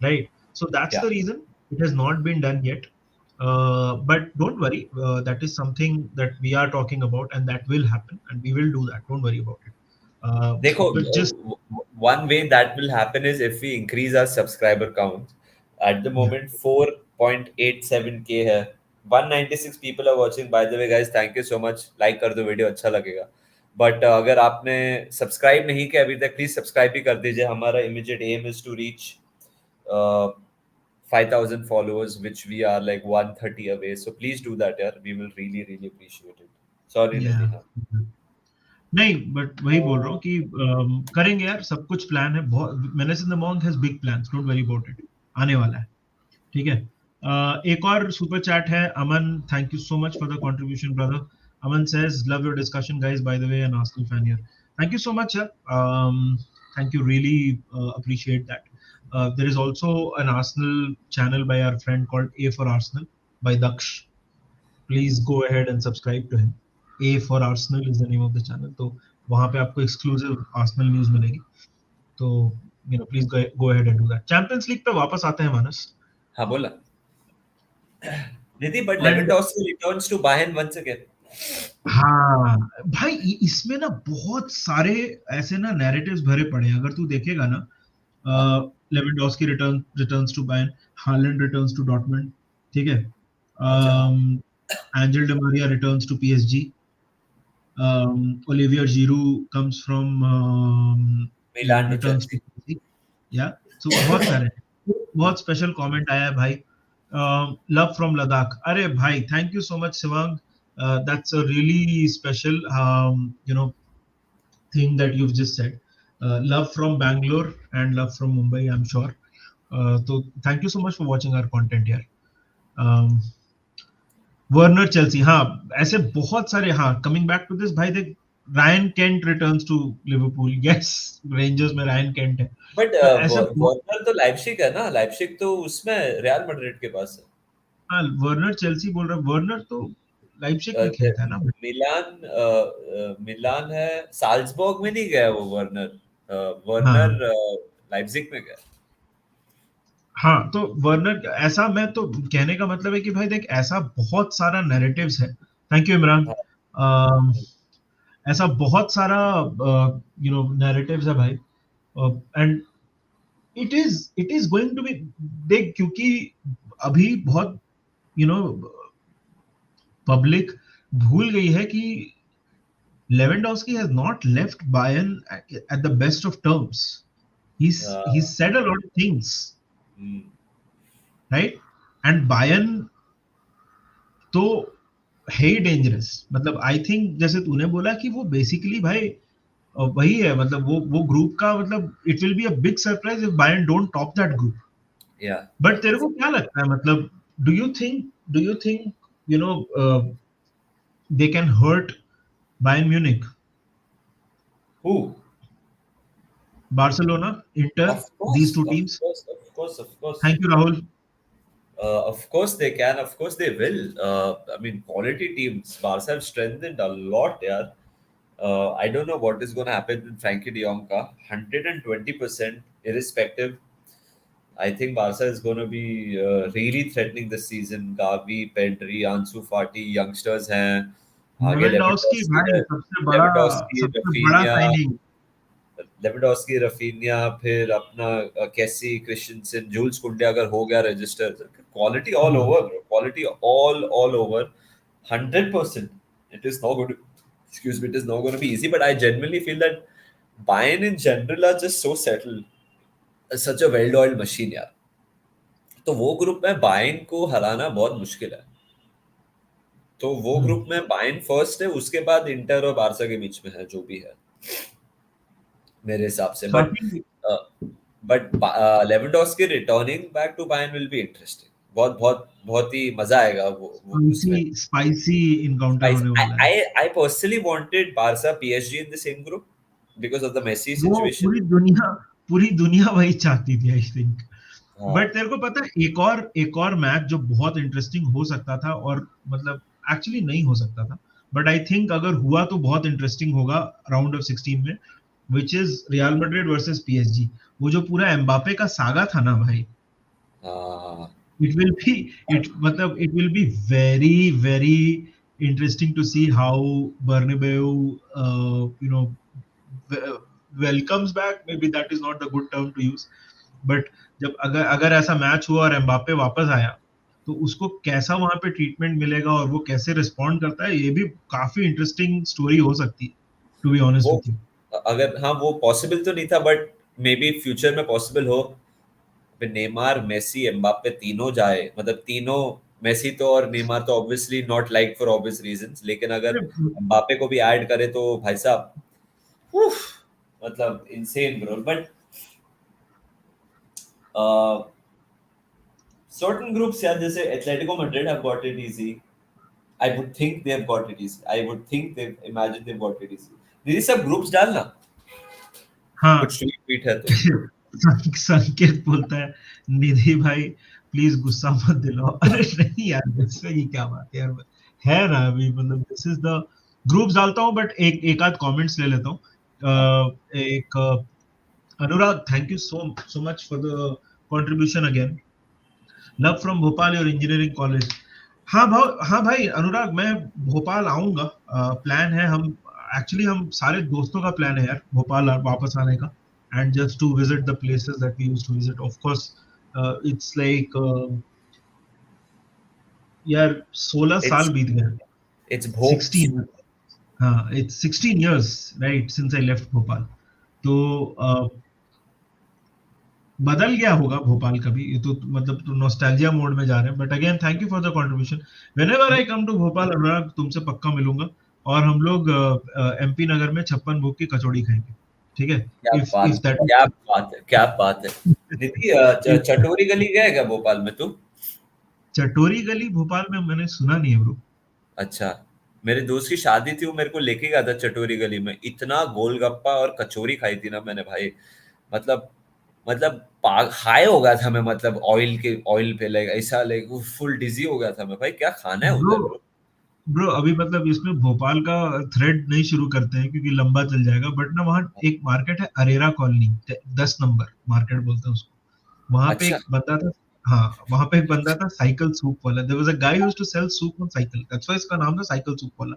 right? So that's the reason it has not been done yet. But don't worry, that is something that we are talking about and that will happen and we will do that. Don't worry about it. Dekho, but just one way that will happen is if we increase our subscriber count. At the moment, 4.87K hai. 196 people are watching. By the way, guys, thank you so much. Like कर दो video, अच्छा लगेगा. But अगर आपने subscribe नहीं किया अभी तक, प्लीज सब्सक्राइब भी कर दीजिए. हमारा immediate aim is to reach 5,000 followers, which we are like 130 away. So please do that, yaar. We will really appreciate it. Sorry, yeah. Nidhi. नहीं, बट वही बोल रहा हूँ कि करेंगे यार, सब कुछ प्लान है. Menace The Monk has big plans, don't worry about it. आने वाला है, ठीक है. एक और सुपर चैट है. Aman, thank you so much for the contribution brother. Aman says, love your discussion, guys. By the way, an Arsenal fan here. Thank you so much. Thank you. Really appreciate that. There is also an Arsenal channel by our friend called A for Arsenal by Daksh. Please go ahead and subscribe to him. A for Arsenal is the name of the channel. तो वहाँ पे आपको exclusive Arsenal news मिलेगी. तो please go ahead and do that. Champions League पे वापस आते हैं मानस. हाँ बोला. Nidhi, but Lewandowski returns to Bayern once again. हाँ भाई, इसमें ना बहुत सारे ऐसे ना नैरेटिव्स भरे पड़े हैं, अगर तू देखेगा ना। हाँ, Lewandowski returns to Bayern, Haaland returns to Dortmund, ठीक है। अच्छा हाँ, Angel Di Maria returns to PSG, Olivier Giroud comes from Milan to returns to Chelsea. PSG, या सो बहुत सारे हैं। बहुत स्पेशल कमेंट आया है भाई, लव फ्रॉम लद्दाख। अरे भाई, thank you so much Shivang, that's a really special thing that you've just said. Love from Bangalore and love from Mumbai, I'm sure. So thank you so much for watching our content here. um, Werner Chelsea, हाँ, ऐसे बहुत सारे। हाँ, coming back to this भाई, देख, Ryan Kent returns to Liverpool, yes, Rangers में Ryan Kent है। But तो ऐसे वार्नर तो लाइप्जिग है ना, लाइप्जिग तो उसमें रियल मैड्रिड के पास है। हाँ, वर्नर चेल्सी बोल रहा, वर्नर तो लाइप्जिग में खेलता है ना। मिलान है, साल्जबर्ग में नहीं गया वो वर्नर। वर्नर हाँ लाइप्जिग में गया। हाँ, तो वर्नर ऐसा, मैं तो कहने का मतलब है कि भाई देख, ऐसा बहुत सारा नैरेटिव्स है। Thank you Imran. हाँ, अम, ऐसा बहुत सारा नैरेटिव्स है भाई, and it is going to be, देख, क्योंकि अभी बहुत यू नो पब्लिक भूल गई है कि Lewandowski has not left Bayern at the best of terms. He हाँ, said a lot of things, hmm, right? And Bayern तो है ही डेंजरस। मतलब आई थिंक जैसे तूने बोला कि वो बेसिकली भाई वही है, मतलब वो ग्रुप का, मतलब it will be a big surprise if Bayern don't top that group. या बट तेरे को क्या लगता है, मतलब do you think you know they can hurt Bayern Munich, who, Barcelona, Inter, of these course, two of teams? Course, of course, of course. Thank you Rahul. Of course they can. Of course they will. I mean, quality teams. Barca have strengthened a lot, yeah. I don't know what is going to happen with Frankie De Jong. 120%, irrespective. I think Barca is going to be really threatening this season. Gavi, Pedri, Ansu Fati, youngsters हैं. आगे Lewandowski Lewandowski भाई है, सबसे बड़ा Raphinha, signing. Lewandowski, Raphinha, फिर अपना कैसी, Christiansen, joules कुंडे अगर हो गया register, quality all over bro, quality all over, 100%. It is not going to, excuse me, it is not going to be easy, but I genuinely feel that Bayern in general are just so settled, such a well-oiled machine यार। तो वो group में Bayern को हराना बहुत मुश्किल है। तो वो ग्रुप में बायर्न फर्स्ट है, उसके बाद इंटर और बारसा के बीच में है, जो भी है मेरे हिसाब से। काफी but Lewandowski returning back to Bayern will be interesting. बहुत बहुत बहुत ही मजा आएगा वो स्पाइसी उसमें। स्पाइसी इनकाउंटर I, होने वाला है। I personally wanted Barca PSG in the same group because of the Messi वो situation. पूरी दुनिया वही चाहती थी, आई थिंक। हाँ, बट तेरे को पता है, एक और मैच जो बहुत इंटरेस्टिंग हो सकता था, और मतलब एक्चुअली नहीं हो सकता था, बट आई थिंक अगर हुआ तो बहुत इंटरेस्टिंग होगा राउंड ऑफ 16 में, which is real Madrid versus PSG. वो जो पूरा एम्बापे का सागा था ना भाई, हाँ, it will be it will be very very interesting to see how Bernabeu welcomes back, maybe that is not the good term to use, but जब अगर अगर ऐसा मैच हुआ और एम्बापे वापस आया, तो उसको कैसा वहां पे ट्रीटमेंट मिलेगा और वो कैसे रिस्पॉन्ड करता है, ये भी काफी इंटरेस्टिंग स्टोरी हो सकती है, टू बी ऑनेस्ट वो विथ यू। अगर, हाँ, वो पॉसिबल तो नहीं था, बट मे बी फ्यूचर में पॉसिबल हो। फिर नेमार, मेसी, एम्बापे तीनों जाए, मतलब तीनों, मेसी तो और नेमार तो obviously not like for obvious reasons, लेकिन अगर एम्बापे को भी ऐड करे तो भाई साहब, उफ, मतलब insane bro. But certain groups, yeah, जैसे Atletico Madrid have got it easy. I would think they have got it easy. I would think they've imagined they've got it easy. दीदी सब ग्रुप्स डालना, हाँ। कुछ ट्वीट ट्वीट है तो। संकेत बोलता है, निधि भाई प्लीज गुस्सा मत दिलाओ। अरे नहीं यार, गुस्से की क्या बात है यार, है ना अभी, मतलब दिस इज द ग्रुप्स डालता हूँ, बट एक आध कमेंट्स ले लेता हूँ। हाँ, एक Anurag, thank you so much for the contribution again. Love from Bhopal और इंजीनियरिंग कॉलेज। हाँ भाई अनुराग, मैं भोपाल आऊंगा। प्लान है, हम एक्चुअली हम सारे दोस्तों का प्लान है यार भोपाल वापस आने का, and just to visit the places that we used to visit. Of course it's like यार 16 साल It's बीत गए। it's Bhopes. 16, हाँ it's 16 years right since I left Bhopal. तो बदल गया होगा भोपाल का भी, ये तो मतलब तो नॉस्टैल्जिया मोड में जा रहे हैं। But again thank you for the contribution. Whenever I come to Bhopal Anurag, तुमसे पक्का मिलूंगा, और हम लोग एमपी नगर में 56 भोग की कचौड़ी खाएंगे, ठीक है? क्या इफ बात है, दैट क्या बात है, क्या बात है। निधि, इफ चटोरी गली गया है क्या भोपाल में तू? चटोरी गली भोपाल में मैंने सुना नहीं है ब्रो। अच्छा, मेरे दोस्त की शादी थी, वो मेरे को लेके गया था चटोरी गली में। इतना गोलगप्पा और कचौरी खाई थी ना मैंने भाई, मतलब मतलब हाई हो गया था मैं, मतलब ऑयल पे लाइक ऐसा, लाइक फुल डिजी हो गया था मैं। भाई क्या खाना है ब्रो उधर ब्रो। ब्रो अभी मतलब इसमें भोपाल का थ्रेड नहीं शुरू करते हैं क्योंकि लंबा चल जाएगा, बट ना वहाँ एक मार्केट है अरेरा कॉलोनी, 10 नंबर मार्केट बोलते हैं उसको। वहां पे अच्छा एक बंदा था। हाँ वहां पे एक बंदा था साइकिल सूप वाला, there was a guy used to sell soup on cycle, that's why इसका नाम था साइकिल सूप वाला।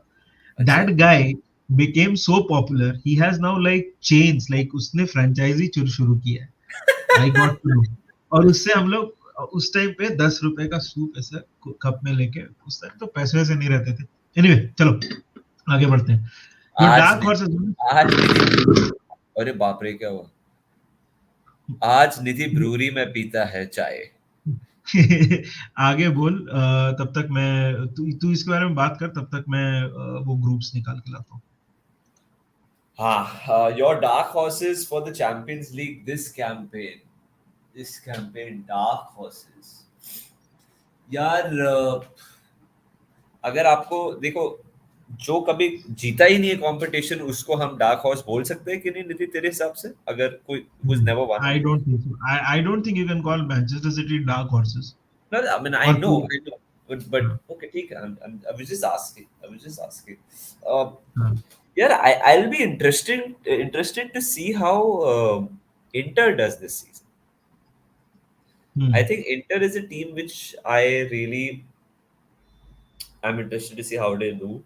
अच्छा that guy became so popular, he has now like chains, like उसने फ्रेंचाइजी शुरू किया है। I got to know. और उससे हम लोग उस टाइम पे 10 रुपए का सूप ऐसा कप में लेके, उस टाइम तो पैसे वैसे नहीं रहते थे। एनीवे चलो आगे बढ़ते हैं। योर आज डार्क निधि, हॉर्सेस। आज निधि अरे बाप रे क्या हुआ? आज निधि ब्रूरी में पीता है चाय। आगे बोल। तब तक मैं तू इसके बारे में बात कर, तब तक मैं वो ग्रुप्स निकाल के लाता हूँ। हाँ, your dark horses for the champions league this campaign dark horses. यार अगर आपको देखो, जो कभी जीता ही नहीं है कंपटीशन, उसको हम डार्क हॉर्स बोल सकते हैं कि नहीं निधि, तेरे हिसाब से? अगर कोई who's never won I it? Don't think so, I don't think you can call Manchester city dark horses. No, I mean और कोई, I know, but हाँ, okay, ठीक है। I was just asking. I was just asking. Uh, हाँ, yeah, I'll be interested to see how Inter does this season. I hmm, think Inter is a team which I really am interested to see how they do.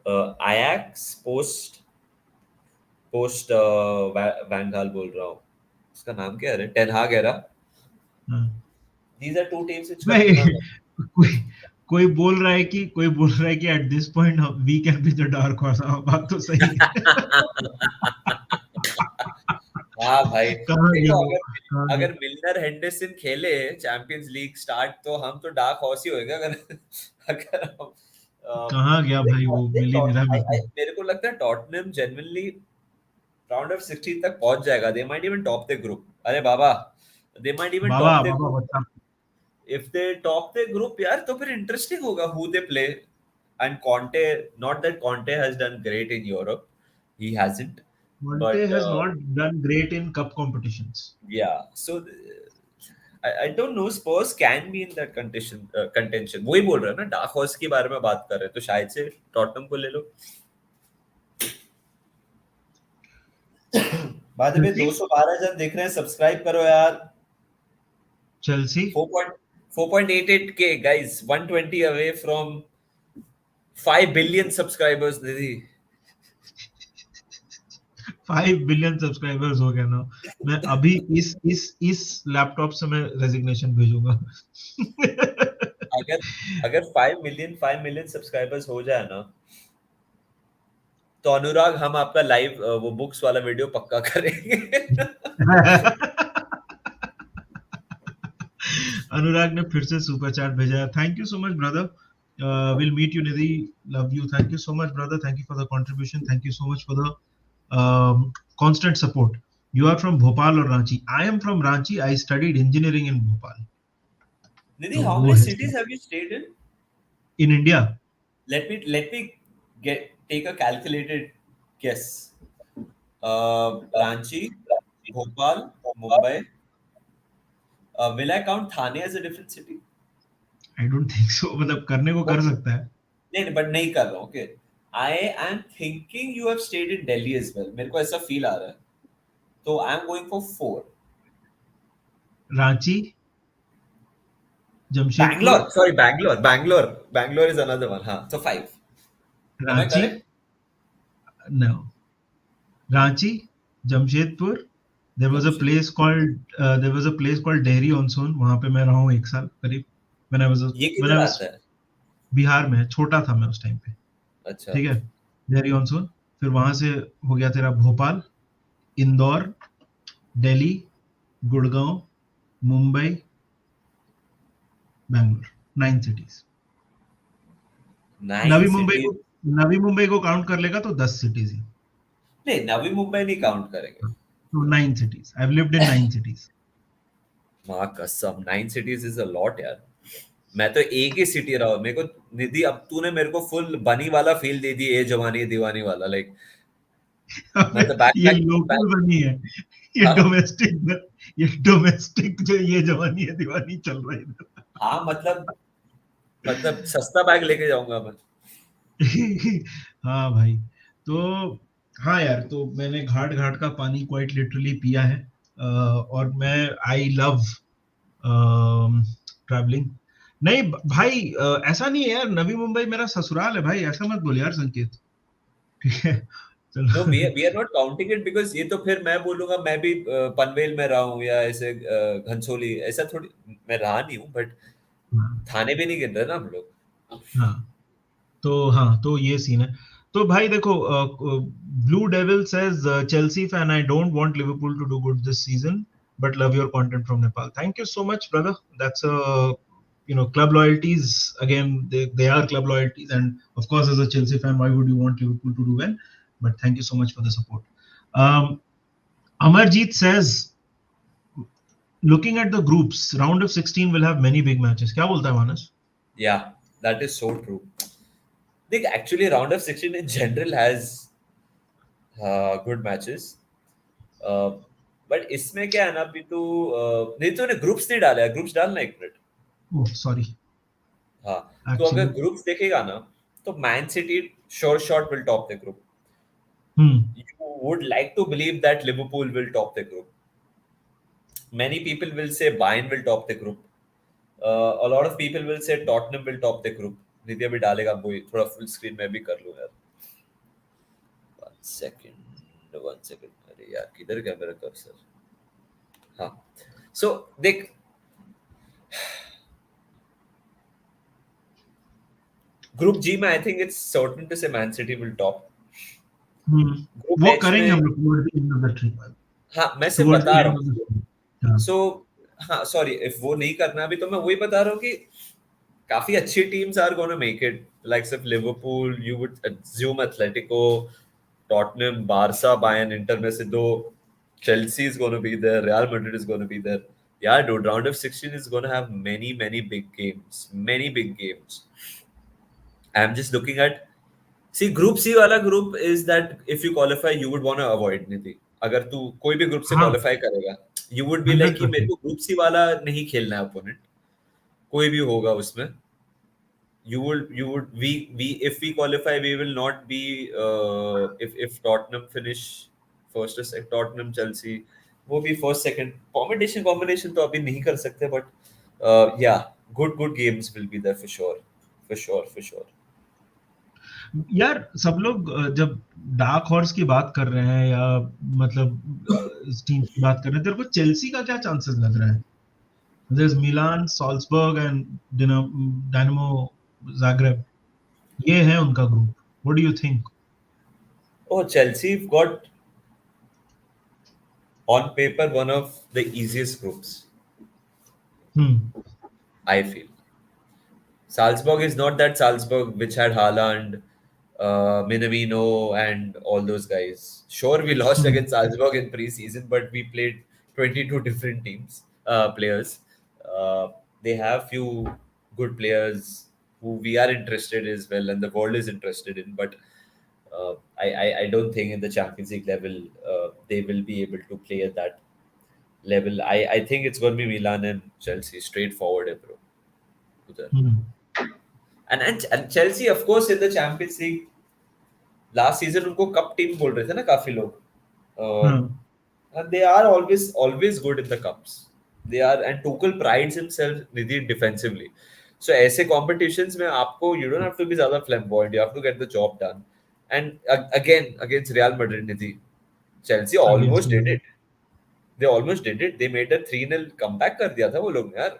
Ajax post van Gaal बोल रहा हूँ, उसका नाम क्या है, ten Hag era. हाँ। These are two teams which come to नहीं, my mind. कोई कोई बोल रहा है कि कोई बोल रहा है कि at this point we can be the dark horse. हाँ बात तो सही है। हाँ भाई, कहाँ गया देखो वो, अगर कहाँ गया? अगर मिल्नर हेंडरसन खेले चैंपियंस लीग स्टार्ट, तो हम तो डार्क हॉर्स ही होएगा। अगर अगर हम कहाँ गया भाई वो, मिल ही नहीं रहा मेरे को। मेरे को लगता है टॉटनहम जेन्युइनली राउंड ऑफ 16 तक पहुंच जाएगा। They might even top the group. अरे बाबा, दे माइट इवन बाबा टॉप द बाबा ग्रुप। बता। If they top the group यार, तो फिर इंटरेस्टिंग होगा who they play. And Conte, not that Conte has done great in Europe, he hasn't, Conte बट has not done great in cup competitions. yeah, so I don't know, Spurs can be in that contention. वही बोल रहा है ना, dark horse के बारे में बात कर रहे हैं, तो शायद से टॉटनहम को ले लो। बाद में Chelsea, 212 जन देख रहे हैं, सब्सक्राइब करो यार। Chelsea, 4.88 के guys, 120 away from 5 billion subscribers Nidhi. 5 billion subscribers हो गया ना। मैं अभी इस लैपटॉप से मैं रेजिग्नेशन भेजूंगा। अगर अगर 5 मिलियन सब्सक्राइबर्स हो जाए ना, तो अनुराग हम आपका लाइव वो बुक्स वाला वीडियो पक्का करेंगे। अनुराग ने फिर से सुपर चैट भेजा है, thank you so much brother. Will meet you Nidhi, love you, thank you so much brother, thank you for the contribution, thank you so much for the constant support. You are from Bhopal और Ranchi, I am from Ranchi, I studied engineering in Bhopal. Nidhi, तो how वो many है cities have you stayed in? In India. Let me get take a calculated guess. Ranchi, Bhopal, Mumbai. Will I count Thane as a different city? I don't think सो, मतलब करने को कर Okay. सकता है। नहीं but नहीं कर रहा हूँ। Okay, I am thinking you have stayed in Delhi as well, मेरे को ऐसा फील आ रहा है, तो I am going for 4। Ranchi, Jamshedpur, Bangalore. Sorry, Bangalore. Bangalore is another one. Huh. So five. Am I Ranchi, correct? No, Ranchi, Jamshedpur, Jamshedpur. There was a place called Dehri on Sone, वहां पे मैं रहा हूँ 1 साल करीब। ये व्हेन आई किधर वाज आता है? बिहार में, छोटा था मैं उस टाइम पे। अच्छा। ठीक है, डेहरी ऑन सोन। फिर वहां से हो गया तेरा Bhopal, Indore, Delhi, Gurgaon, Mumbai, Bangalore, 9 cities. Nine Navi Mumbai city. को नवी मुंबई को काउंट कर लेगा तो 10 सिटीज ही। नहीं, नवी मुंबई नहीं काउंट करेंगे। तो 9 cities, I have lived in 9 cities. माँ कसम, 9 cities इज अ लॉट यार। मैं तो एक ही सिटी रहा हूँ। मेरे को निधि, अब तूने मेरे को फुल बनी वाला फील दे दी, ए जवानी दीवानी वाला, लाइक मतलब बैक ये बैक लोकल बैक। बनी है, ये हाँ। डोमेस्टिक, ये डोमेस्टिक जो ये जवानी है दीवानी चल रहा है इधर। हाँ, मतलब सस्ता बैग लेके जाऊंगा मैं। हाँ भाई, तो हाँ यार, तो मैंने घाट घाट का पानी क्वाइट लिटरली पिया है। और मैं आई लव ट्रैवलिंग। नहीं भाई, ऐसा नहीं है यार, नवी मुंबई मेरा ससुराल है भाई, ऐसा मत बोल यार संकेत। ठीक है, नो, चलो। We are not counting it, because ये तो फिर मैं बोलूंगा मैं भी पनवेल में रहा हूँ या ऐसे घनसोली, ऐसा थोड़ी। मैं रहा नहीं हूँ, बट हाँ, थाने भी नहीं गिन रहे ना हम लोग। हाँ, तो हाँ, तो ये सीन है। तो भाई देखो, blue devil says Chelsea fan, I don't want Liverpool to do good this season, but love your content from Nepal. Thank you so much brother, that's club loyalties again, they are club loyalties, and of course as a Chelsea fan why would you want Liverpool to do well, but thank you so much for the support. Amarjeet says, looking at the groups, round of 16 will have many big matches. क्या बोलता है मानस? या, that is so true. देख, actually round of 16 in general has good matches, but इसमें क्या है ना, अभी तो नहीं, तूने ग्रुप्स नहीं डाला है, ग्रुप्स डालना एक मिनट। Oh sorry, हाँ। तो अगर actually. ग्रुप्स देखेगा ना, तो man city sure shot will top the group. Hmm. You would like to believe that Liverpool will top the group. Many people will say Bayern will top the group. A lot of people will say Tottenham will top the group. निधि अभी डालेगा, वो थोड़ा full screen में भी कर लूँ यार। 1 second, 1 second, अरे यार किधर गया मेरा कर्सर? हाँ। सो देख, ग्रुप जी में I think it's certain to say Man City will top. Hmm. Group वो एच करेंगे हम में, लोग towards the end of the trip. हाँ मैं सिर्फ Towards बता the रहा end of the हूँ। trip. हाँ. सो हाँ, सॉरी इफ वो नहीं करना अभी, तो मैं वही बता रहा हूँ कि काफी अच्छी teams are gonna make it, likes of Liverpool, you would assume Atletico, Tottenham, Barca, Bayern, Inter में से दो, Chelsea is gonna be there, Real Madrid is gonna be there. यार dude, round of 16 is going to have many big games, many big games. I'm just looking at, see, group C वाला group is that if you qualify you would want to avoid, Niti। अगर तू कोई भी group से हाँ, qualify करेगा, you would be like कि मेरे 100%. को ग्रुप सी वाला नहीं खेलना है अपोनेंट, कोई भी होगा उसमें। You would we if we qualify we will not be, if Tottenham finish first or second, Tottenham, Chelsea, वो भी फर्स्ट सेकंड, कॉम्बिनेशन तो अभी नहीं कर सकते, but yeah, good games will be there for sure, for sure, for sure. यार सब लोग जब डार्क हॉर्स की बात कर रहे हैं, या मतलब इस टीम की बात कर रहे हैं, तेरे को चेल्सी का क्या चांसेस लग रहा है? There's Milan, Salzburg and Dynamo Zagreb, ये है उनका ग्रुप। What do you think? Oh, Chelsea got on paper one of the easiest groups, hmm, I feel. Salzburg is not that Salzburg which had Haaland, Minamino, and all those guys. Sure, we lost hmm, against Salzburg in preseason, but we played 22 different teams, players. Uh, they have few good players who we are interested as well, and the world is interested in. But I don't think in the Champions League level they will be able to play at that level. I think it's going to be Milan and Chelsea, straightforward, bro. उधर। हम्म, and Chelsea of course in the Champions League last season उनको cup team बोल रहे थे ना काफी लोग, हाँ, and they are always good in the cups. They are, and Tuchel prides himself Nidhi defensively. So ऐसे competitions में आपको you don't have to be ज़्यादा flamboyant. You have to get the job done. And again against Real Madrid, Nidhi, Chelsea against almost did it. They almost did it. They made a 3-0 comeback कर दिया था वो लोग ने यार.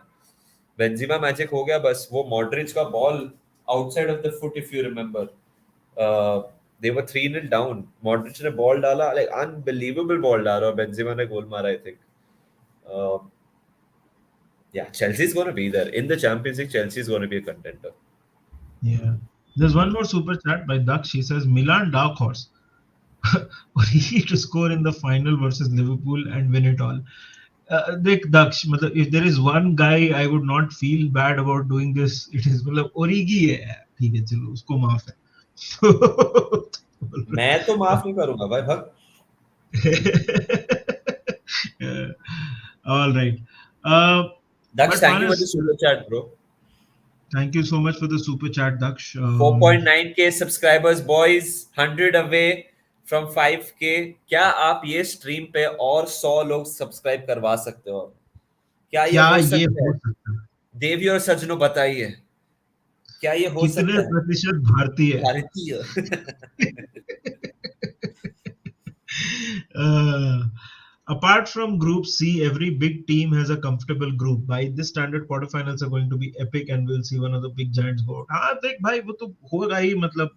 Benzema magic हो गया बस. वो मॉड्रिच का ball outside of the foot, if you remember. Uh, they were 3-0 down. Modric ने बॉल डाला, like unbelievable बॉल डाला और बेंजिमा ने गोल मारा, I think. Uh, yeah, Chelsea's going to be there in the Champions League. Chelsea's going to be a contender. Yeah. There's one more super chat by Daksh. He says Milan dark horse. Origi to score in the final versus Liverpool and win it all. देख दक्ष मतलब if there is one guy I would not feel bad about doing this, it is मतलब ओरिगी है, ठीक है चलो उसको माफ है. मैं तो माफ नहीं करूंगा भाई भग. All right. Daksh, But thank you for Manas, the super chat, bro. thank you so much for the super chat, Daksh. 4.9k subscribers, boys. 100 away from 5k. क्या आप ये स्ट्रीम पे और 100 लोग सब्सक्राइब करवा सकते हो? क्या ये क्या हो ये सकता है? हो सकता है? देवी और सज्जनों बताइए, क्या ये हो कितने सकता है? प्रतिशत भारतीय? भारतीय. uh, Apart from Group C, every big team has a comfortable group. By this standard, quarterfinals are going to be epic, and we'll see one of the big giants go out. हाँ देख भाई वो तो होगा ही मतलब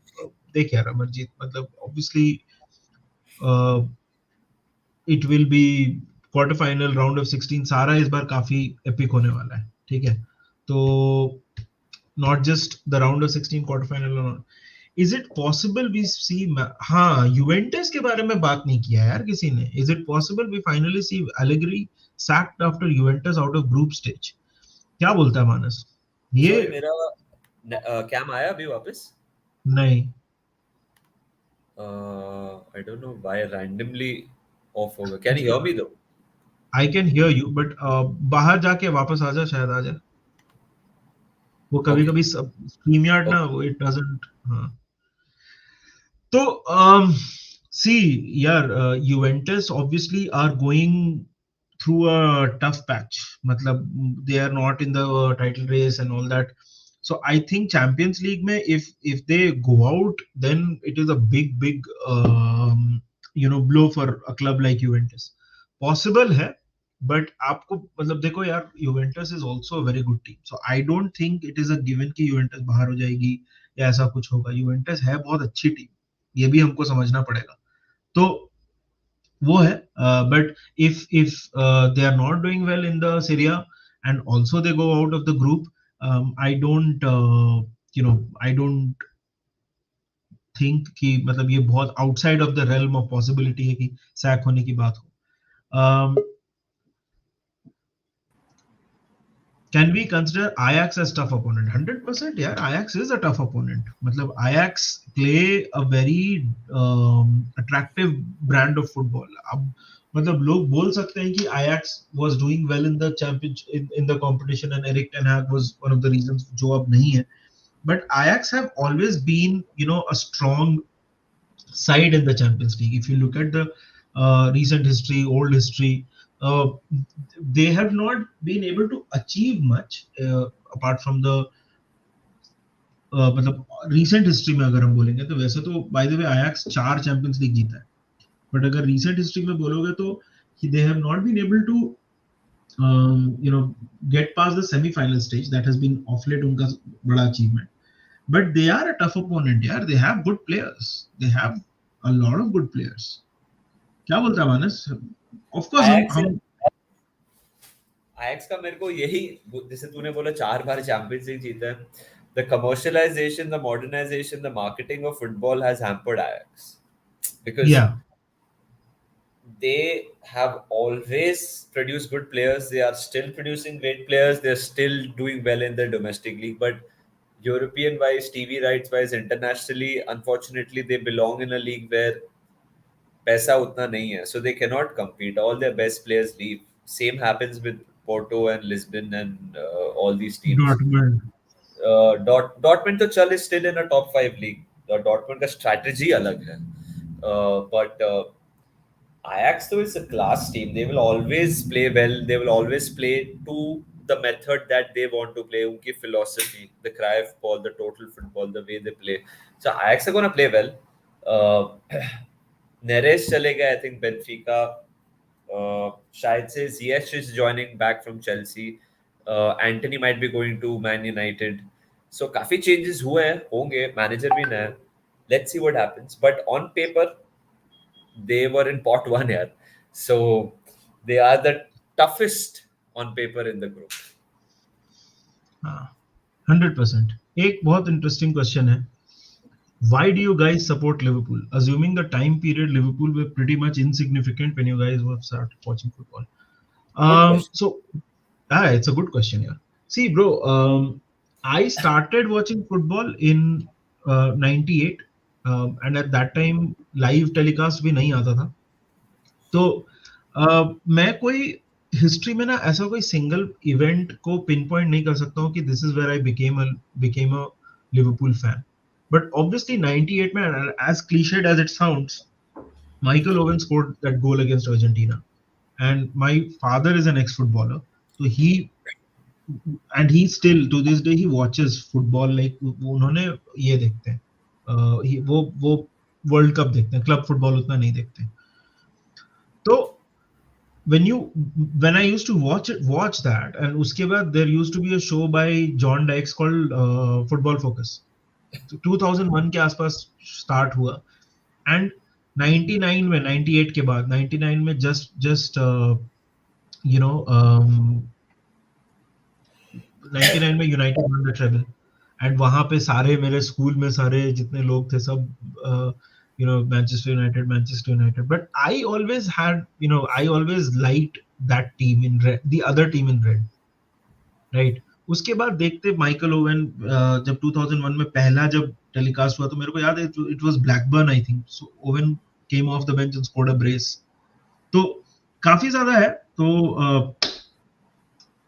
देख यार अमरजीत मतलब obviously it will be quarter final round of 16 सारा इस बार काफी एपिक होने वाला है, ठीक है. तो not just the round of 16 quarter final. Is it possible we see, हाँ यूवेंटस के बारे में बात नहीं किया यार किसी ने. Is it possible we finally see Allegri sacked after Juventus out of group stage? क्या बोलता है मानस ये? सॉरी, मेरा कैम आया अभी वापस. नहीं, I don't know why randomly off हो गया. Can you hear me though? I can hear you but बाहर जाके वापस आ जा, शायद आ जाए. वो कभी Okay. कभी स्ट्रीम यार्ड ना Okay. वो इट डजंट. हाँ तो see यार Juventus obviously are going through a tough patch. मतलब they are not in the title race and all that. So I think Champions League में if they go out, then it is a big blow for a club like Juventus. Possible है, but आपको मतलब देखो यार Juventus is also a very good team. So I don't think it is a given कि Juventus बाहर हो जाएगी या ऐसा कुछ होगा. Juventus है बहुत अच्छी टीम, ये भी हमको समझना पड़ेगा. तो वो है, but if they are not doing well in the Serie A and also they go out of the group, I don't I don't think कि मतलब ये बहुत outside of the realm of possibility है कि सैक होने की बात हो. Can we consider Ajax as tough opponent? 100%. Yeah, Ajax is a tough opponent. मतलब Ajax play a very attractive brand of football. अब मतलब लोग बोल सकते हैं कि Ajax was doing well in the championship in the competition and Erik ten Hag was one of the reasons जो अब नहीं है. But Ajax have always been a strong side in the Champions League. If you look at the recent history, old history, uh, they have not been able to achieve much apart from the मतलब recent history में अगर हम बोलेंगे तो वैसे तो by the way Ajax 4 Champions League जीता है, but अगर recent history में बोलोगे तो they have not been able to get past the semi-final stage. That has been of late उनका बड़ा achievement. But they are a tough opponent यार. They have good players. They have a lot of good players. क्या बोलता है मानस? Of course Ajax हम Ajax का मेरे को यही, जैसे तूने बोला 4 बार चैंपियंस लीग जीता है. The commercialization, the modernization, the marketing of football has hampered Ajax because yeah they have always produced good players. They are still producing great players. They're still doing well in their domestic league, but European wise, TV rights wise, internationally, unfortunately, they belong in a league where पैसा उतना नहीं है, so they cannot compete. All their best players leave. Same happens with Porto and Lisbon and all these teams. Dortmund. Dortmund तो चल is still in a top 5 league. Dortmund का strategy अलग है, but Ajax though is a class team. They will always play well. They will always play to the method that they want to play. Unki philosophy, the Cruyff ball, the total football, the way they play. So Ajax are gonna play well. Neres chalega, I think Benfica. शायद से Ziyech is joining back from Chelsea. Anthony might be going to Man United. So काफी changes हुए हैं होंगे manager भी नया. Let's see what happens. But on paper, they were in pot one here. So they are the toughest on paper in the group. हाँ 100%. एक बहुत interesting question है. Why do you guys support Liverpool? Assuming the time period, Liverpool were pretty much insignificant when you guys were started watching football. Good question. So, it's a good question, yeah. See, bro, I started watching football in 98, and at that time live telecast भी नहीं आता था. तो मैं कोई history में ना ऐसा कोई सिंगल इवेंट को पिन पॉइंट नहीं कर सकता हूँ कि this is where I became a Liverpool fan. But obviously 98 में, as cliched as it sounds, Michael Owen scored that goal against Argentina, and my father is an ex-footballer, so he still to this day he watches football. Like उन्होंने ये देखते हैं, वो world cup देखते हैं, club football उतना नहीं देखते हैं. तो when I used to watch that, and uske baad there used to be a show by John Dykes called Football Focus. So 2001 के आसपास start हुआ, and 99 में 98 के बाद 99 में just you know 99 में United won the treble, and वहां पे सारे मेरे स्कूल में सारे जितने लोग थे सब Manchester United, but I always had, I always liked that team in red, the other team in red, right? उसके बाद देखते माइकल ओवन, जब 2001 में पहला जब टेलीकास्ट हुआ तो मेरे को याद है it was Blackburn I think, so oven came of the bench and scored a brace. तो काफी ज्यादा है. तो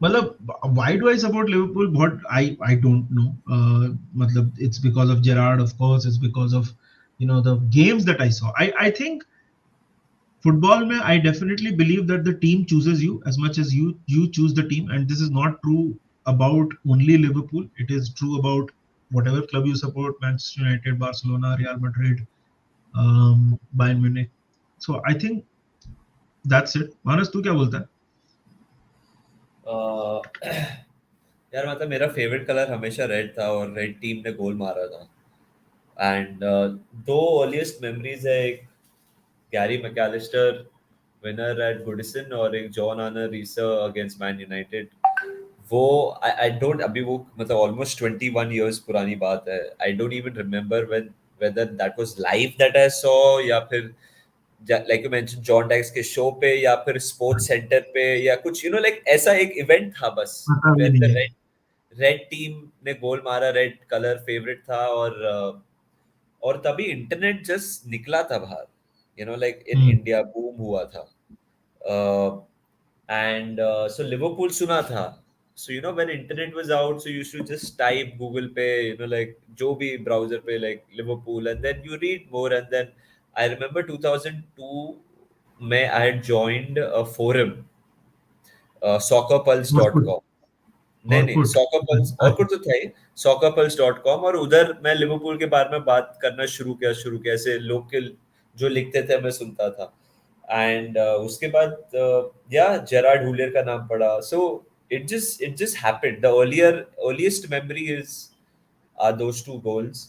मतलब why do I support Liverpool? What I don't know. मतलब it's because of Gerrard, of course. It's because of the games that I saw. I think football mein, I definitely believe that the team chooses you as much as you choose the team, and this is not true about only Liverpool. It is true about whatever club you support: Manchester United, Barcelona, Real Madrid, Bayern Munich. So I think that's it. Manas, तू क्या बोलता है? यार मतलब मेरा favourite colour हमेशा red था और रेड टीम ने गोल मारा था. एंड दो अर्लीस्ट मेमोरीज है, एक Gary McAllister winner at Goodison और एक John Arne Riise against Man United. वो आई डोंट, अभी वो मतलब ऑलमोस्ट 21 इयर्स पुरानी बात है. I don't even remember whether that was live that I saw या फिर like you mention John dykes के शो पे या फिर स्पोर्ट्स सेंटर पे या कुछ लाइक ऐसा एक इवेंट था बस, वेयर द रेड टीम ने गोल मारा. रेड कलर फेवरेट था और तभी इंटरनेट जस्ट निकला था बाहर, लाइक इन इंडिया बूम हुआ था. एंड सो लिवरपूल सुना था. So when internet was out, so you should just type Google पे like जो भी browser पे like Liverpool, and then you read more. And then I remember 2002 में I had joined a forum, soccerpulse.com. नहीं soccerpulse और कुछ तो था ही, soccerpulse.com. और उधर मैं लिवरपूल के बारे में बात करना शुरू किया ऐसे लोकल जो लिखते थे मैं सुनता था. एंड उसके बाद जेरार्ड हुलियर का नाम पड़ा. सो it just happened. The earliest memory are those two goals.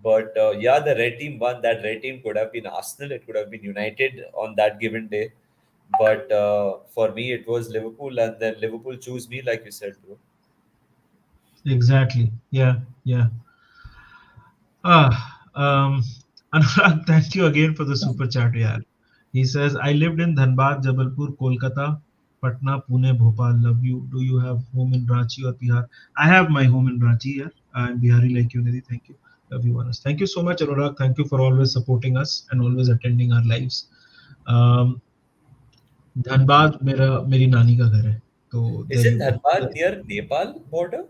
But the red team won. That red team could have been Arsenal, it could have been United on that given day, but for me it was Liverpool, and then Liverpool choose me, like you said, bro. Exactly. Yeah. Anurag, thank you again for the super chat, yaar. He says, I lived in Dhanbad, Jabalpur, Kolkata, Patna, Pune, Bhopal. Love you. Do you have home in Ranchi or Bihar? I have my home in Ranchi. Yeah, I'm Bihari like you, Nidhi. Thank you. Love you, Anas. Thank you so much, Anurag. Thank you for always supporting us and always attending our lives. Dhanbad मेरी नानी का घर है. तो Is it Dhanbad near Nepal border?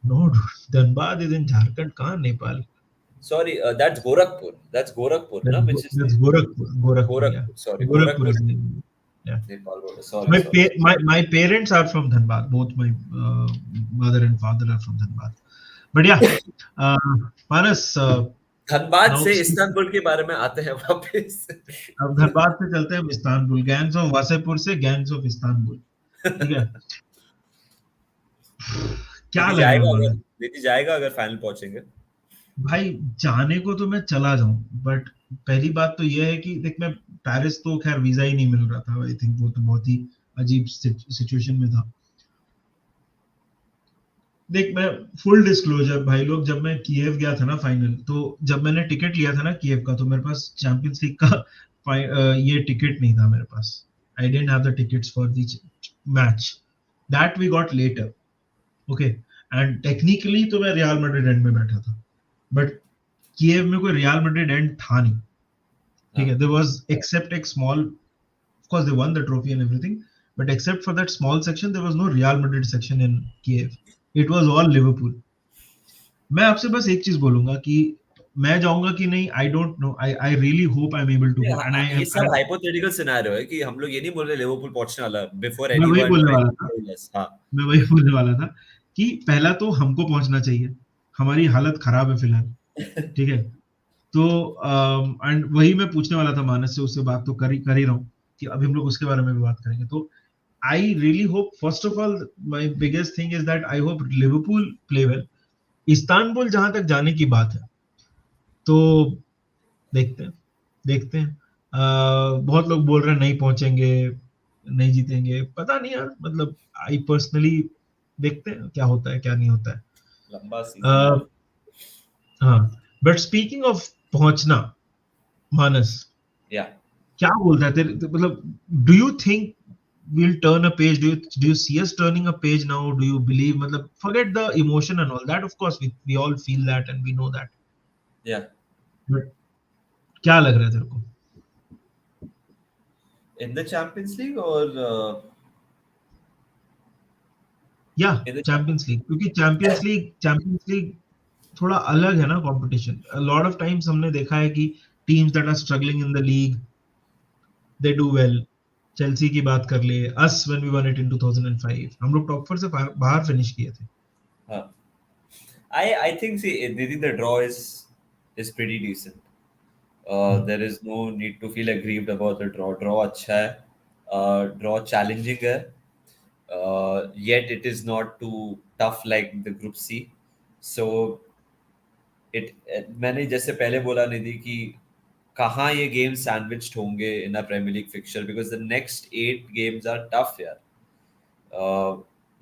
No, Dhanbad is in Jharkhand. कहाँ Nepal? Sorry, that's Gorakhpur. That's Gorakhpur, na? Which is That's the Gorakhpur, yeah. Gorakhpur. Sorry, Gorakhpur Gorakhpur is is the, yeah. Nepal border. Sorry, sorry. My parents are from Dhanbad. Both my mother and father are from Dhanbad. But yeah, uh, Manas, Dhanbad now से Istanbul के बारे में आते हैं वापस. अब धनबाद से चलते हैं इस्तांबुल, गैंग्स ऑफ वासेपुर से गैंग्स ऑफ इस्तांबुल, ठीक है. क्या दीदी लग रहा है जाएगा अगर मानस? दीदी जाएगा अगर फाइनल पहुंचेंगे. भाई जाने को तो मैं चला जाऊं, बट पहली बात तो यह है कि देख, मैं पेरिस तो खैर वीजा ही नहीं मिल रहा था. आई थिंक वो तो बहुत ही अजीब सिचुएशन में था. देख, मैं फुल डिस्क्लोजर भाई लोग, जब मैं कीव गया था ना फाइनल, तो जब मैंने टिकट लिया था ना कीव का, तो मेरे पास चैंपियंस लीग का ये टिकट नहीं था मेरे पास. I didn't have the tickets for the match. That we got later. Okay. And technically तो मैं रियल मैड्रिड एंड में बैठा था, बट कीव में कोई रियल मैड्रिड एंड था नहीं. ठीक है. हाँ. देयर वाज एक्सेप्ट एक small, of course they won the trophy and everything, but except for that small section there was no Real Madrid section in Kiev. It was all Liverpool. मैं आपसे बस एक चीज बोलूंगा कि मैं जाऊंगा कि नहीं, I don't know. I really hope I am able to go, and I ये एम. सब हाइपोथेटिकल सिनेरियो है कि हम लोग ये नहीं बोल रहे लिवरपूल पहुंचने वाला बिफोर मैं वही एनीवन बोलने वाला था. Trying to. हाँ. मैं वही बोलने वाला था कि पहला तो हमको पहुंचना चाहिए. हमारी हालत खराब है फिलहाल. ठीक है. तो एंड वही मैं पूछने वाला था मानस से, उससे बात तो कर ही रहा हूँ कि अभी हम लोग उसके बारे में भी बात करेंगे. तो आई really hope, first of all my biggest thing is that I hope Liverpool play well. Istanbul जहां तक जाने की बात है, तो देखते हैं, देखते हैं. बहुत लोग बोल रहे हैं नहीं पहुंचेंगे, नहीं जीतेंगे, पता नहीं यार. मतलब आई पर्सनली, देखते हैं क्या होता है क्या नहीं होता है. लंबा सीजन है. हाँ. बट स्पीकिंग ऑफ पहुंचना, मानस, या क्या बोलता है तेरे, मतलब do you think we'll turn a page? Do you see us turning a page now? Do you believe, मतलब forget the emotion and all that, of course we all feel that and we know that, या but क्या लग रहा है तेरे को? इन the champions league और या इन द चैंपियंस लीग, क्योंकि चैंपियंस लीग थोड़ा अलग है ना competition. A lot of times हमने देखा है कि teams that are struggling in the league, they do well. Chelsea की बात कर ले, us when we won it in 2005, हम लोग टॉप 4 से बाहर फिनिश किए थे. हाँ. I think see the draw is pretty decent. There is no need to feel aggrieved about the draw. Draw अच्छा है. Draw challenging है. Yet it is not too tough like the group C. So it मैंने जैसे पहले बोला निधि कि कहाँ ये गेम सैंडविच्ड होंगे in a Premier League fixture because the next 8 games are tough यार.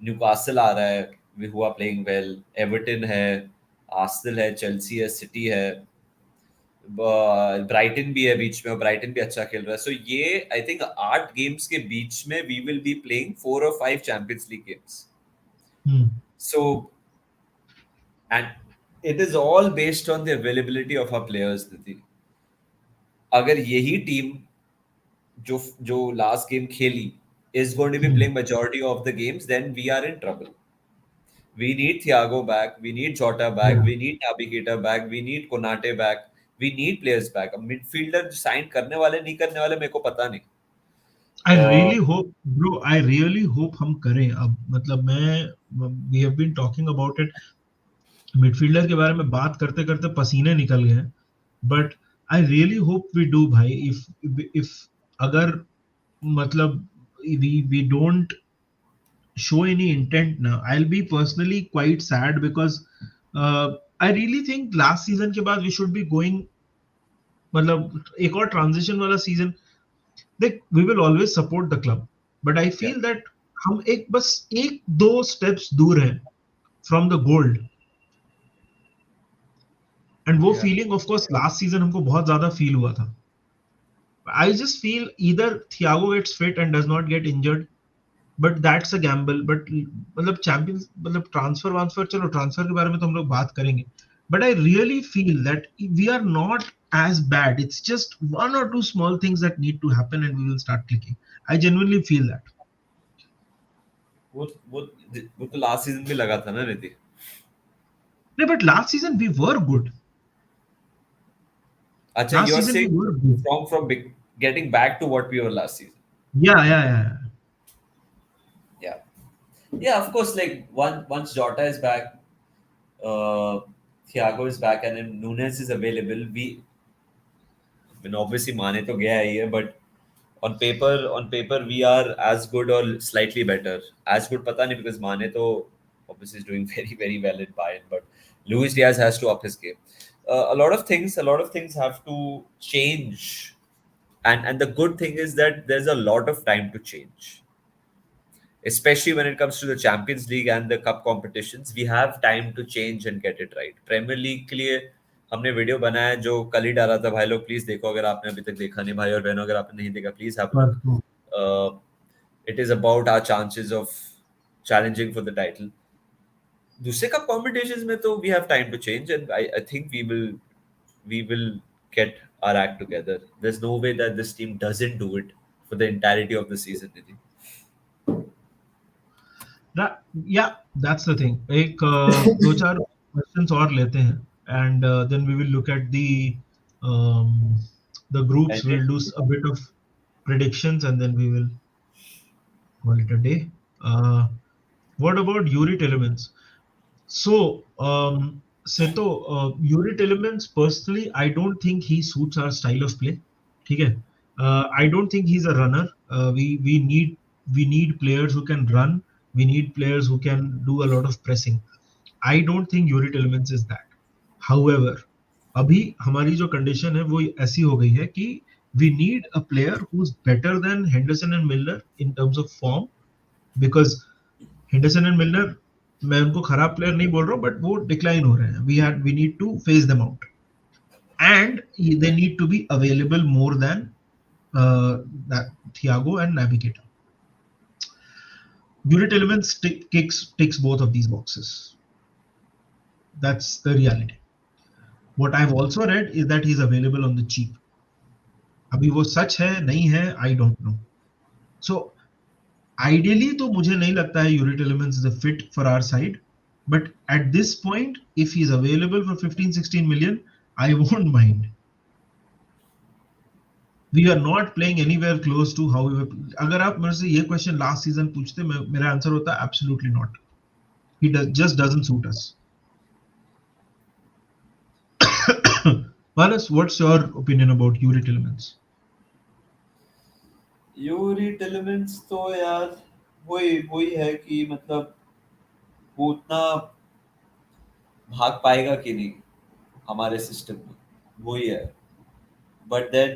न्यूकासल आ रहा है, who are playing well. Everton है, आर्सेनल है, चेल्सी है, सिटी है, ब्राइटन भी है बीच में और ब्राइटन भी अच्छा खेल रहा है. सो ये आई थिंक 8 गेम्स के बीच में we will be playing 4 or 5 champions league games. So and it is all based on the availability of our players. अगर यही टीम जो जो लास्ट गेम खेली is going to be playing majority of the games, then we are in trouble. We need Thiago back, we need Jota back, we need Naby Keita back, we need Konate back, we need players back. अब midfielder sign करने वाले नहीं करने वाले मेरे को पता नहीं. I really hope, bro, I really hope हम करें. अब मतलब we have been talking about it, midfielder के बारे में बात करते करते पसीने निकल गए हैं, but I really hope we do भाई. इफ अगर मतलब we don't show any intent now, I'll be personally quite sad because I really think last season के बाद we should be going, मतलब एक और ट्रांजिशन वाला सीजन. देख, we will always support the club, but I Yeah. feel that हम एक बस एक दो स्टेप्स दूर हैं from the gold. एंड वो Yeah. Feeling of course last season हमको बहुत ज्यादा फील हुआ था. I just feel either Thiago gets fit and does not get injured, but that's a gamble. But मतलब चैंपियंस, मतलब ट्रांसफर, चलो ट्रांसफर के बारे में तो हम लोग बात करेंगे, but I really feel that we are not as bad. It's just one or two small things that need to happen and we will start clicking. I genuinely feel that. वो वो वो तो लास्ट सीजन भी लगा था ना निधि. No, but last season we were good. Acha, Last you're season we saying were good. getting back to what we were last season. Yeah. Yeah. Yeah, of course, like once Jota is back, uh, Thiago is back, and then Nunes is available. I mean, obviously Mane to gaya hai hai, but on paper we are as good or slightly better. As good, pata nahi, because Mane to obviously is doing very very well in Bayern, but Luis Diaz has to up his game. A lot of things have to change, and the good thing is that there's a lot of time to change, especially when it comes to the Champions League and the cup competitions. We have time to change and get it right. Premier League के लिए हमने video बनाया जो कल ही डाला था भाई लोग, प्लीज देखो अगर आपने अभी तक देखा नहीं, भाई और बहनों अगर आपने नहीं देखा प्लीज हैव अ लुक. परसों It is about our chances of challenging for the title. दूसरे कप कॉम्पिटिशन्स में तो we have time to change, and I think we will get our act together. There's no way that this team doesn't do it for the entirety of the season, Nidhi. yeah, that's the thing. एक दो चार questions और लेते हैं, and then we will look at um, the groups. And We'll do a bit of predictions, and then we will call it a day. What about Yuri Elements? So, Seto, Yuri Elements, personally, I don't think he suits our style of play. ठीक है? I don't think he's a runner. We need players who can run. We need players who can do a lot of pressing. I don't think Yuri Elements is that. However, अभी हमारी जो condition है वो ऐसी हो गई है कि we need a player who's better than Henderson and Milner in terms of form, because Henderson and मिलनर, मैं उनको खराब प्लेयर नहीं बोल रहा हूँ, बट वो डिक्लाइन हो रहे हैं. We need to face them out, and they need to be available more than Thiago and navigator. Unit Elements ticks both of these boxes. That's the reality. What I've also read is that he's available on the cheap. अभी वो सच है नहीं है, I don't know. So ideally तो मुझे नहीं लगता है Unit Elements is a fit for our side, but at this point if he's available for 15-16 million, I won't mind. We are not playing anywhere close to how we were. अगर आप मेरे से ये क्वेश्चन लास्ट सीजन पूछते, मेरा answer होता है absolutely not. He just doesn't suit us. Manas, what's your opinion about Unit Elements? Youri Tielemans तो यार वही वही है कि मतलब वो उतना भाग पाएगा कि नहीं हमारे सिस्टम में, वही है. But then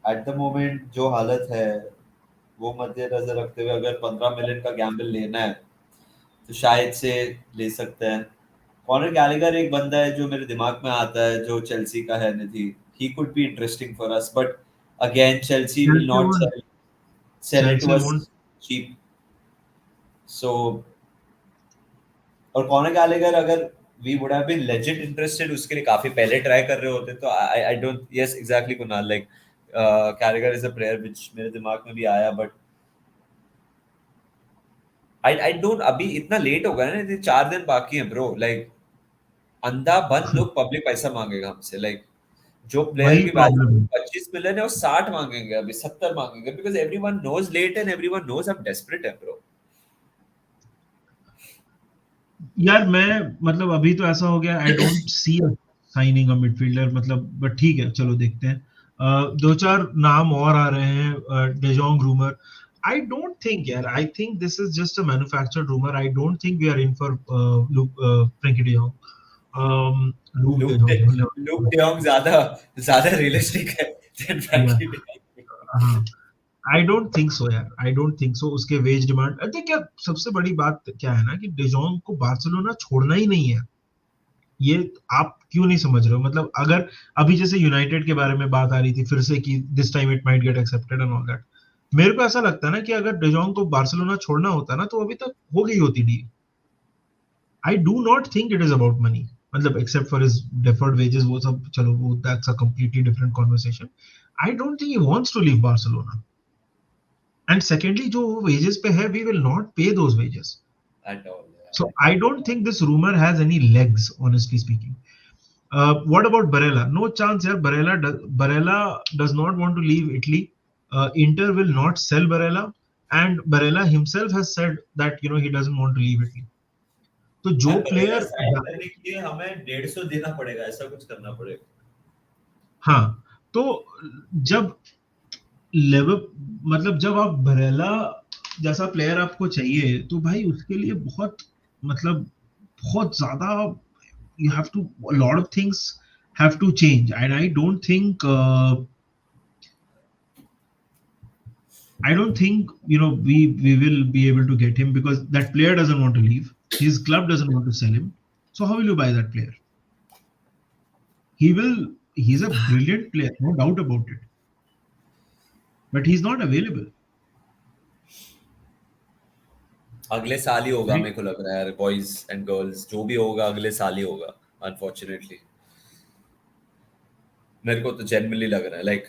at the moment जो हालत है वो मद्देनजर रखते हुए अगर 15 मिलियन का गैम्बल लेना है तो शायद से ले सकते हैं. कॉनर गैलेगर एक बंदा है जो मेरे दिमाग में आता है जो चेल्सी का है, Nidhi. He could be interesting for us, but again Chelsea will Chelsea not won't. sell it to Chelsea us won't. cheap. So, और कॉनर गैलेगर अगर we would have been legit interested उसके लिए काफी पहले ट्राई कर रहे होते, तो I don't. Yes, exactly Kunal, like Gallagher is a player which मेरे दिमाग में भी आया, but I don't. अभी इतना लेट हो गया ना, 4 दिन बाकी हैं ब्रो. लाइक अंधा बंद लोग पब्लिक पैसा मांगेगा हमसे. लाइक जो प्लेयर वही की वैल्यू प्रॉब्लम है. 25 मिलियन है वो 60 मांगेंगे, अभी 70 मांगेंगे, because everyone knows late and everyone knows I am desperate है ब्रो. यार मैं मतलब अभी तो ऐसा हो गया, I don't see signing a midfielder, मतलब बट ठीक है चलो देखते हैं. दो चार नाम और आ रहे हैं. De Jong rumour, I don't think यार, I think this is just a manufactured rumour. I don't think we are in for Frenkie de Jong. Luuk de Luuk Jong ज्यादा ज्यादा रियलिस्टिक है than Frenkie de. Jong. I don't think so यार, I don't think सो. उसके veg demand, अरे क्या सबसे बड़ी बात क्या है ना कि डेजोंग को बार्सिलोना छोड़ना ही नहीं है. ये आप क्यों नहीं समझ रहे हो? मतलब अगर अभी जैसे यूनाइटेड के बारे में बात आ रही थी फिर से कि this time it might get accepted and all that, मेरे को ऐसा लगता है ना कि अगर डेजोंग को बार्सिलोना छोड़ना होता ना तो अभी तक हो गई होती deal. I do not think it is about money, मतलब except for his deferred wages, वो सब चलो, वो that's a completely different conversation. I don't think he wants to leave Barcelona. And secondly जो वेजेस पे है, we will not pay those wages. At all. So I don't think this rumor has any legs, honestly speaking. What about Barella? No chance, yaar. Barella does not want to leave Italy. Inter will not sell Barella, and Barella himself has said that he doesn't want to leave Italy. तो जो भाई Barela player, sign करने के लिए हमें 150 देना पड़ेगा, ऐसा कुछ करना पड़ेगा। हाँ, तो जब लेवल, मतलब जब आप बरेला जैसा प्लेयर आपको चाहिए, तो भाई उसके लिए बहुत, मतलब बहुत ज्यादा, you have to, a lot of things have to change, and I don't think we will be able to get him, because that player doesn't want to leave, his club doesn't want to sell him. So how will you buy that player? He's a brilliant player, no doubt about it, but he's not available, अगले साल ही होगा, right? मेरे को लग रहा है यार, boys and girls जो भी होगा अगले साल ही होगा, अनफॉर्चुनेटली। मेरे को तो जेन्युइनली लग रहा है, like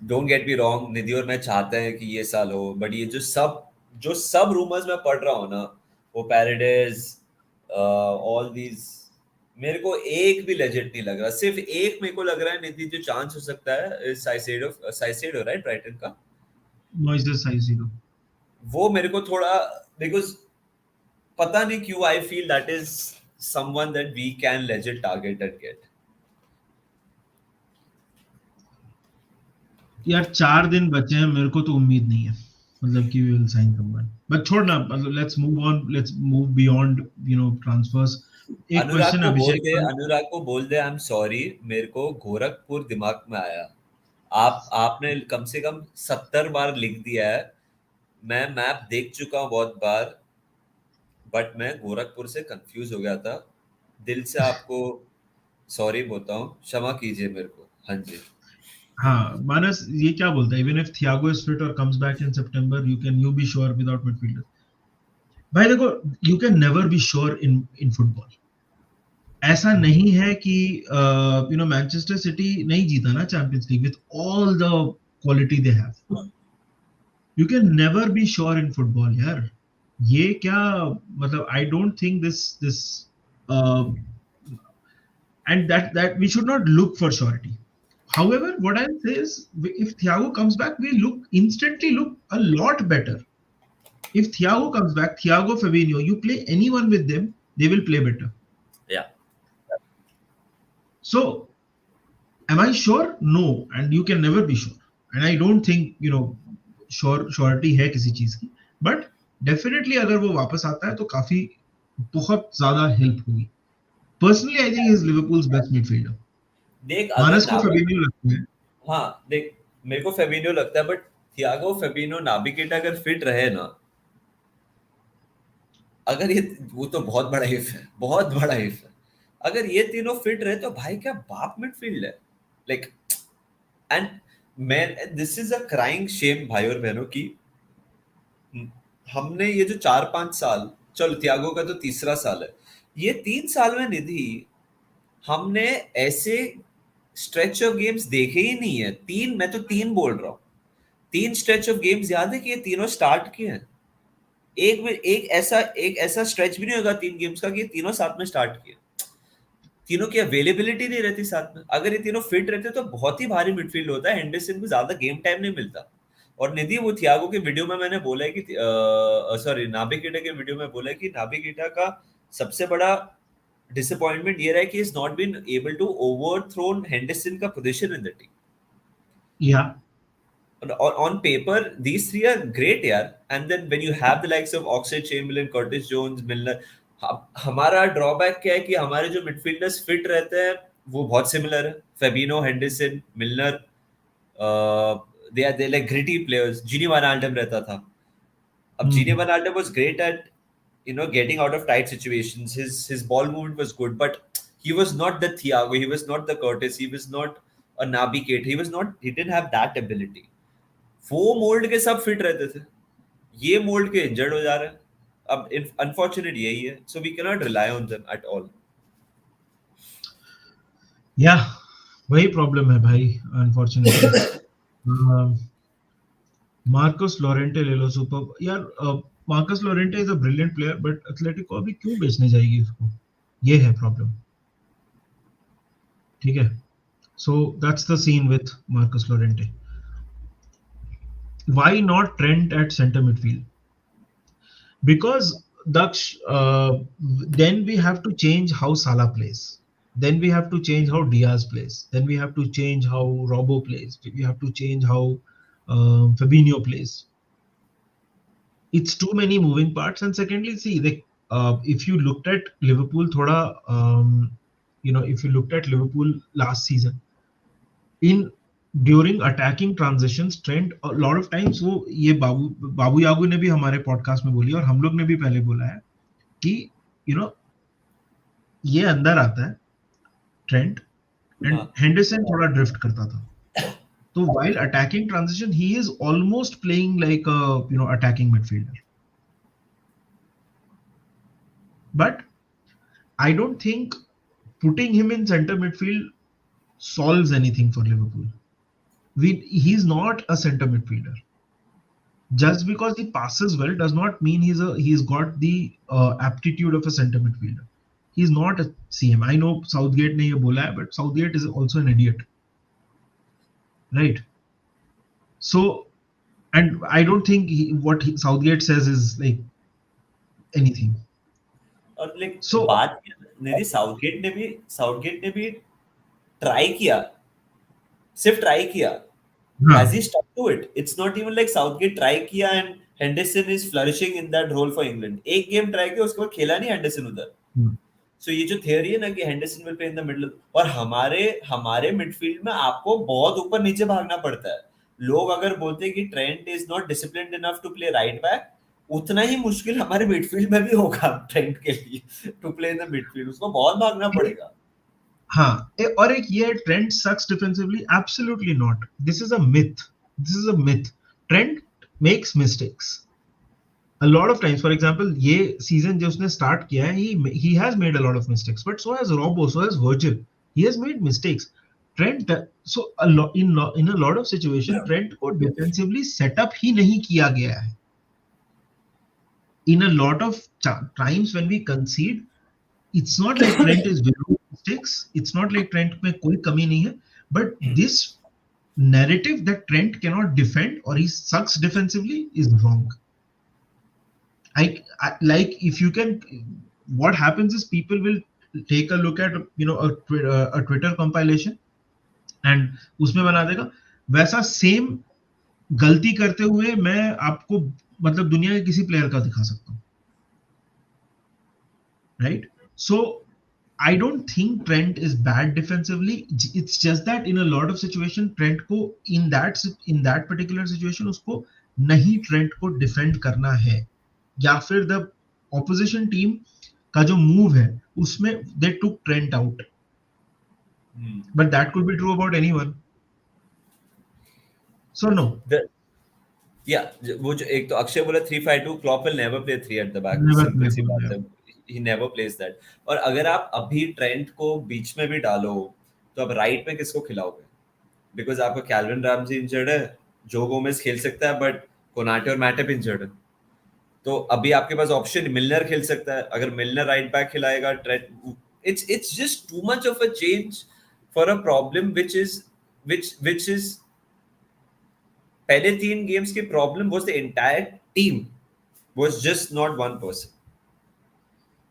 don't get me wrong, Nidhi और मैं चाहते हैं कि ये साल हो, बट ये जो सब रूमर्स मैं पढ़ रहा हूँ ना, वो पैराडाइज, ऑल दीज, मेरे को एक भी लेजिट नहीं लग रहा। सिर्फ एक मेरे को लग रहा है निधि जो चांस हो सकता है, साइसेडो राइट, ब्राइटन का। Moises Caicedo. वो मेरे को थोड़ा, बिकॉज पता नहीं क्यों I feel that is someone that we can legit target and get. यार 4 दिन बचे हैं, मेरे को तो उम्मीद नहीं है, मतलब कि we will sign someone, but छोड़ना, मतलब लेट्स मूव बियॉन्ड ट्रांसफर्स। एक अनुराग क्वेश्चन को बोल अभिषेक दे, का। अनुराग को बोल दे, आई एम सॉरी, मेरे को गोरखपुर दिमाग में आया। आपने कम से कम 70 बार लिख दिया है, मैं मैप देख चुका हूँ बहुत बार, बट मैं गोरखपुर से कंफ्यूज हो गया था। दिल से आपको सॉरी बोलता हूँ, क्षमा कीजिए मेरे को। हाँ जी। हाँ, मानस ये क्या बोलता है, even if Thiago is fit और comes back in September, you be sure without midfielder? भाई देखो, you can never be sure in football. ऐसा नहीं है कि मैनचेस्टर सिटी नहीं जीता ना Champions League with all the quality they have. You can never be sure in football यार। ये क्या, मतलब I don't think this and that we should not look for surety. However, what I'll say is, if Thiago comes back, we instantly look a lot better. If Thiago comes back, Thiago, Fabinho, you play anyone with them, they will play better. Yeah. So am I sure? No, and you can never be sure, and I don't think surety है किसी चीज की, but definitely अगर वो वापस आता है तो काफी बहुत ज्यादा हेल्प होगी। Personally, I think he's Liverpool's best midfielder. देख मानस अगर को Fabinho लगता है। हाँ देख, मेरे को फेबिनो लगता है, बट थियागो, फेबिनो, नाबी अगर फिट रहे ना, अगर ये, वो तो बहुत बड़ा इफ है, बहुत बड़ा इफ है। अगर ये तीनों फिट रहे तो भाई क्या बाप मिडफील्ड है, लाइक, एंड मैं, this is a crying shame भाई और बहनों की, हमने ये जो 4-5 साल, चलो थियागो का तो तीसरा साल है, ये 3 साल में निधि हमने ऐसे स्ट्रेच ऑफ गेम्स देखे ही नहीं है। मैं तो 3 बोल रहा हूँ, 3 स्ट्रेच ऑफ गेम्स याद है कि ये तीनों स्टार्ट किए हैं। एक ऐसा स्ट्रेच भी नहीं होगा 3 गेम्स का कि ये तीनों साथ में स्टार्ट किए। तीनों की अवेलेबिलिटी नहीं रहती साथ में। अगर ये तीनों फिट रहते तो बहुत ही भारी मिडफील्ड होता है, हेंडरसन को ज्यादा गेम टाइम नहीं मिलता। और निधि, वो थियागो के वीडियो में मैंने बोला है कि, सॉरी, नाबी कीटा के वीडियो में बोला है कि नाबी कीटा का सबसे बड़ा डिसअपॉइंटमेंट ये रहा है कि is not been able to overthrown Henderson का position in the team. Yeah. On paper these three are great यार, and then when you have the likes of Oxlade-Chamberlain, Curtis Jones, Milner, हमारा drawback क्या है कि हमारे जो midfielders fit रहते हैं वो बहुत सिमिलर है, Fabinho, Henderson, Milner, they are like gritty players। Gini Wijnaldum रहता था, अब Gini Wijnaldum was great at getting out of tight situations, his ball movement was good, but he was not the Thiago, he was not the Curtis, he was not a Naby Keita, he didn't have that ability। वो mould के सब fit रहते थे, ये mould के injured हो जा रहे हैं। अब अनफॉर्चुनेट यही है, so we can not rely on them at all. या वही प्रॉब्लम है भाई, अनफॉर्चुनेटली। मार्कस लोरेंटे ले लो, सुपर यार। Marcos Llorente is a brilliant player, but Atletico अभी क्यों बेचने जाएगी उसको, ये है प्रॉब्लम। ठीक है. So that's the scene with Marcus Llorente. Why not Trent at center midfield? Because Daksh, then we have to change how Salah plays. Then we have to change how Diaz plays. Then we have to change how Robbo plays. We have to change how Fabinho plays. It's too many moving parts. And secondly, see, if you looked at Liverpool, thoda, if you looked at Liverpool last season, in during attacking transitions, Trent a lot of times वो ये बाबू यागू ने भी हमारे podcast में बोली और हम लोग ने भी पहले बोला है कि यू नो ये अंदर आता है ट्रेंट एंड हाँ. हेंडरसन थोड़ा ड्रिफ्ट करता था. तो while attacking transition he is almost playing like a attacking midfielder, but I don't think putting him in center midfield solves anything for Liverpool. He's not a center midfielder. Just because he passes well does not mean he's got the aptitude of a center midfielder. He's not a CM. I know Southgate ने ये बोला है, but Southgate is also an idiot, right? So, and I don't think Southgate says is like anything. और like So, बात नहीं, Southgate ने भी try किया, सिर्फ ट्राई किया. हाँ, Has he stuck to it? It's not even like Southgate try किया and Henderson is flourishing in that role for England. एक गेम ट्राई किया, उसके बाद खेला नहीं हेंडरसन उधर. सो ये जो थियरी है ना कि Henderson will play in the middle, और हमारे मिडफील्ड में आपको बहुत ऊपर नीचे भागना पड़ता है. लोग अगर बोलते हैं कि Trent is not disciplined enough to play right back, उतना ही मुश्किल हमारे मिडफील्ड में भी होगा ट्रेंट के लिए to play in the midfield. उसको बहुत भागना पड़ेगा. हाँ, और एक ये Trent sucks defensively, absolutely not. This is a myth. Trent makes mistakes a lot of times. For example, ये season जो उसने start किया है, he has made a lot of mistakes, but so has Robbo, so has Virgil. He has made mistakes. Trent, so in a lot of situation, Trent को defensively setup ही नहीं किया गया है. In a lot of times when we concede, it's not like Trent is without mistakes. It's not like Trent में कोई कमी नहीं है. But this narrative that Trent cannot defend or he sucks defensively is wrong. I like, if you can, what happens is people will take a look at a Twitter compilation and उसमें बना देगा वैसा same गलती करते हुए मैं आपको मतलब दुनिया के किसी प्लेयर का दिखा सकता हूँ, right? So I don't think Trent is bad defensively. It's just that in a lot of situation Trent को in that particular situation उसको नहीं Trent को defend करना है, या फिर द ऑपोजिशन टीम का जो मूव है उसमें they took Trent out. But that could be true about anyone. So no, या वो जो एक तो अक्षय बोला 3-5-2, Klopp will never play 3 at the back. Simple सी बात है, ही नेवर प्लेस दैट. और अगर आप अभी ट्रेंट को बीच में भी डालो तो अब राइट में किसको खिलाओगे? बिकॉज आपका कैल्विन रामजी इंजर्ड है, जो गोमेज खेल सकता है, बट कोनाटे और मैटिप इंजर्ड है. तो अभी आपके पास ऑप्शन मिलनर खेल सकता है. अगर मिलनर राइट बैक खिलाएगा, Trent, it's just too much of a change for a problem which is पहले 3 गेम्स की problem was the entire team, was just not one person.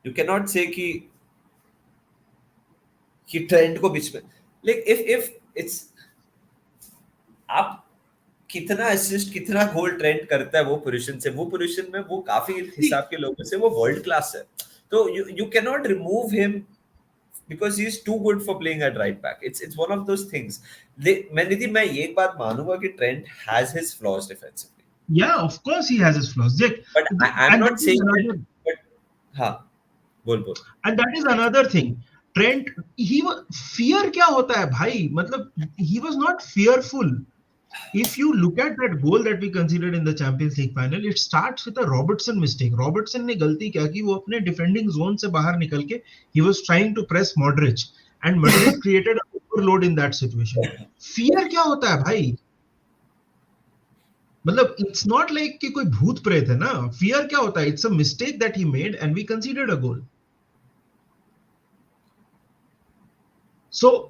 You cannot say कि ट्रेंट को बीच में, like if it's, आप कितना assist कितना गोल Trent करता है वो पोजीशन से, वो पोजीशन में वो काफी हिसाब के लोगों से वो वर्ल्ड क्लास है. तो you cannot remove him because he is too good for playing at right back. It's one of those things. मैं ये एक बात मानूंगा कि Trent has his flaws defensively. Yeah, of course he has his flaws. But I'm not saying that, but हाँ, बोल. And that is another thing. Trent, fear क्या होता है भाई? मतलब he was not fearful. If you look at that goal that we considered in the Champions League final, it starts with a Robertson mistake. Robertson ने गलती क्या की? वो अपने defending zone से बाहर निकल के he was trying to press Modric and Modric created an overload in that situation. Fear क्या होता है भाई? मतलब it's not like कि कोई भूत प्रेत है ना. Fear क्या होता है? It's a mistake that he made and we considered a goal. So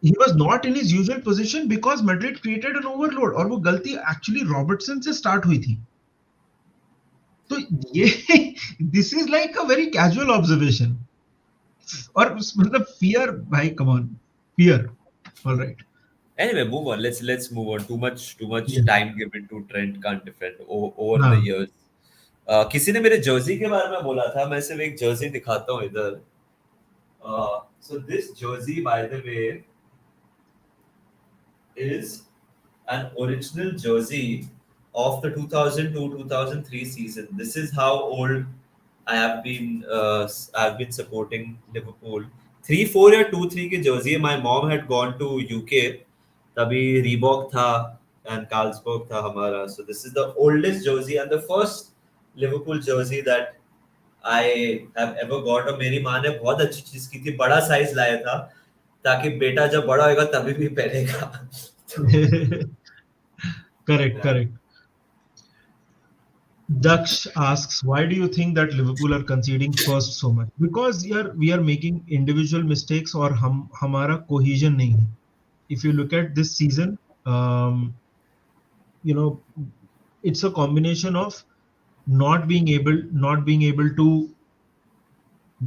he was not in his usual position because Madrid created an overload, और वो गलती एक्चुअली रॉबर्टसन से स्टार्ट हुई थी. तो ये this is like a very casual observation. और मतलब फियर, भाई come on, fear. Alright. Anyway, move on. Let's move on. Too much Yeah. time given to Trent can't defend over the हाँ. years. किसी ने मेरे जर्सी के बारे में बोला था. मैं सिर्फ एक जर्सी दिखाता हूँ इधर. So this jersey, by the way, is an original jersey of the 2002-2003 season. This is how old I have been. I've been supporting Liverpool. 3-4 या 2-3 की jersey. My mom had gone to UK. तभी Reebok था and Carlsberg था हमारा. So this is the oldest jersey and the first Liverpool jersey that I have ever got. और मेरी माँ ने बहुत अच्छी चीज की थी. बड़ा साइज लाया था ताकि बेटा जब बड़ा होगा तभी भी पहनेगा. Correct, correct. Daksh asks, why do you think that Liverpool are conceding first so much? Because we are making individual mistakes और हमारा cohesion नहीं है. If you look at this season, you know, it's a combination of not being able to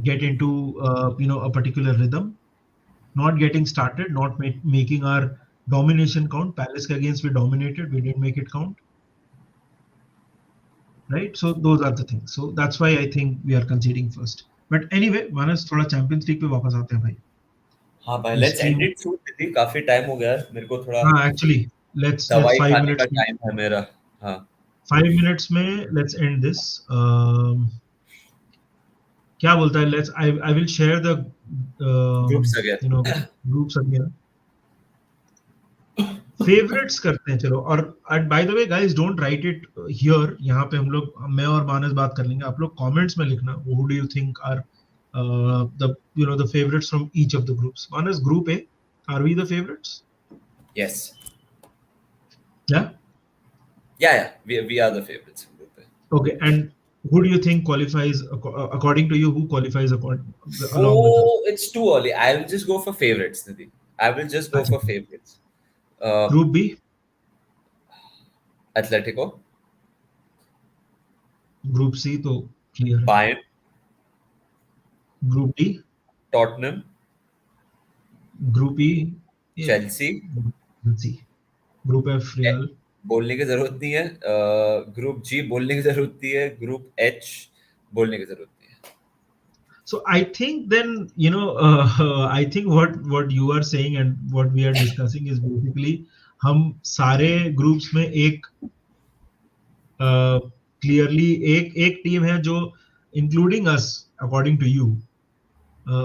get into a particular rhythm, not getting started, not making our domination count. Palace के against we dominated, we didn't make it count. Right, so those are the things. So that's why I think we are conceding first. But anyway, मानस थोड़ा champions league पे वापस आते हैं भाई. हाँ भाई, This let's end team, it सून. काफी time हो गया है. मेरे को थोड़ा हाँ actually let's दवाई 5 खाने का minutes में, टाइम है मेरा. हाँ 5 minutes में let's end this. क्या बोलता है? Let's I will share the groups again. groups again. Favourites करते हैं चलो. और by the way guys, don't write it here. यहाँ पे हम लोग, मैं और मानस बात कर लेंगे. आप लोग कमेंट्स में लिखना, who do you think are the favorites from each of the groups. Manas, group A, are we the favorites? Yes. Yeah. We are the favorites in group A. Okay, and who do you think qualifies according to you? Who qualifies along with us? It's too early. I will just go for favorites, Nidhi. I will just go अच्छा, for favorites. group B, Atletico, group C तो clear है. Bayern, Group D, Tottenham, group E, yeah. Chelsea. Let's see. Group F, Real. बोलने की जरूरत नहीं है. Group जी बोलने की जरूरत नहीं है. ग्रुप एच बोलने की जरूरत नहीं है. So I think then, I think what you are saying and what we are discussing is basically हम सारे groups में एक clearly एक team है जो including us according to you,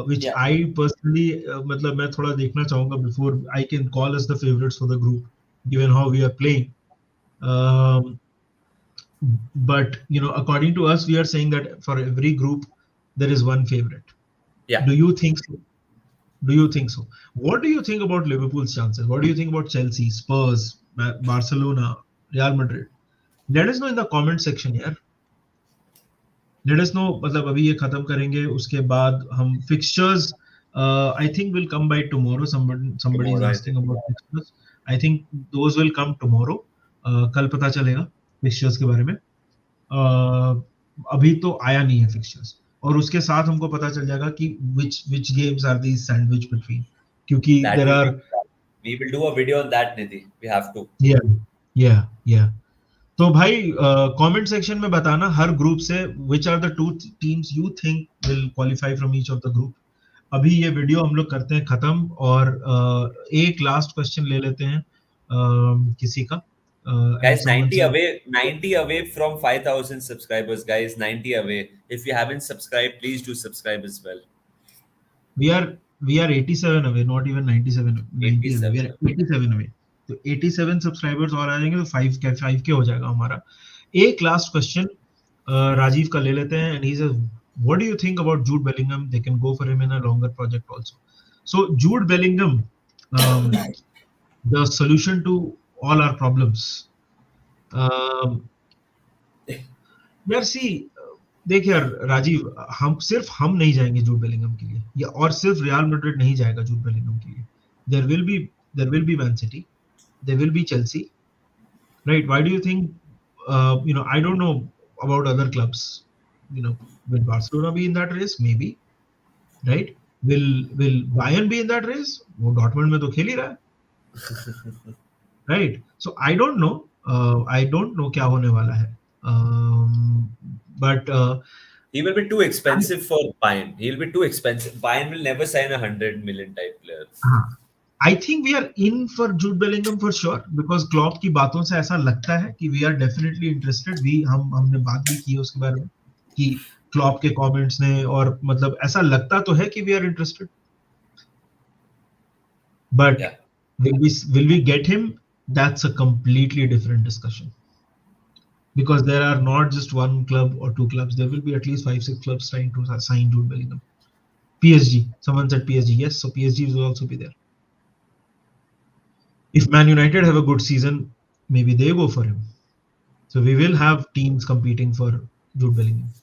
which Yeah. I personally मतलब मैं थोड़ा देखना चाहूँगा before I can call us the favorites for the group given how we are playing. But according to us, we are saying that for every group there is one favorite. Yeah. Do you think so? What do you think about Liverpool's chances? What do you think about Chelsea, Spurs, Barcelona, Real Madrid? Let us know in the comment section यार. Let us know. मतलब अभी ये खत्म करेंगे, उसके बाद हम fixtures I think will come by tomorrow. Somebody is asking about fixtures. I think those will come tomorrow. कल पता चलेगा fixtures के बारे में. अभी तो आया नहीं है fixtures. और उसके साथ हमको पता चल जाएगा कि which games are these sandwich between, क्योंकि there are, we will do a video on that, Nidhi. We have to. yeah. तो भाई comment section में बताना हर group से which are the two teams you think will qualify from each of the group. अभी ये video हम लोग करते हैं खत्म, और एक लास्ट क्वेश्चन ले लेते हैं किसी का. Guys, 90 away from 5,000 subscribers. Guys, 90 away. If you haven't subscribed, please do subscribe as well. We are 87 away, not even 97. 87. We are 87 away. तो 87 सब्सक्राइबर्स और आ जाएंगे तो 5K हो जाएगा हमारा. एक लास्ट क्वेश्चन राजीव का ले लेते हैं. And he says, what do you think about Jude Bellingham? They can go for him in a longer project also. So Jude Bellingham, the solution to all our problems. यार सी, देख यार राजीव, हम नहीं जाएंगे जूड बेलिंगम के लिए, या और सिर्फ रियल मैड्रिड नहीं जाएगा जूड बेलिंगम के लिए. there will be Man City, there will be Chelsea, right? Why do you think? I don't know about other clubs. Will Barcelona be in that race? Maybe, right? Will Bayern be in that race? वो Dortmund में तो खेल ही रहा है, right? So I don't know. I don't know क्या होने वाला है. But He will be too expensive for Bayern. He'll be too expensive. Bayern will never sign a 100 million type player. हाँ, I think we are in for Jude Bellingham for sure because Klopp की बातों से ऐसा लगता है कि we are definitely interested. हमने बात भी की है उसके बारे में कि Klopp के comments ने, और मतलब ऐसा लगता तो है कि we are interested. But Yeah. will we get him? That's a completely different discussion. Because there are not just one club or two clubs. There will be at least 5-6 clubs trying to sign Jude Bellingham. PSG. Someone said PSG. Yes, so PSG will also be there. If Man United have a good season, maybe they go for him. So we will have teams competing for Jude Bellingham.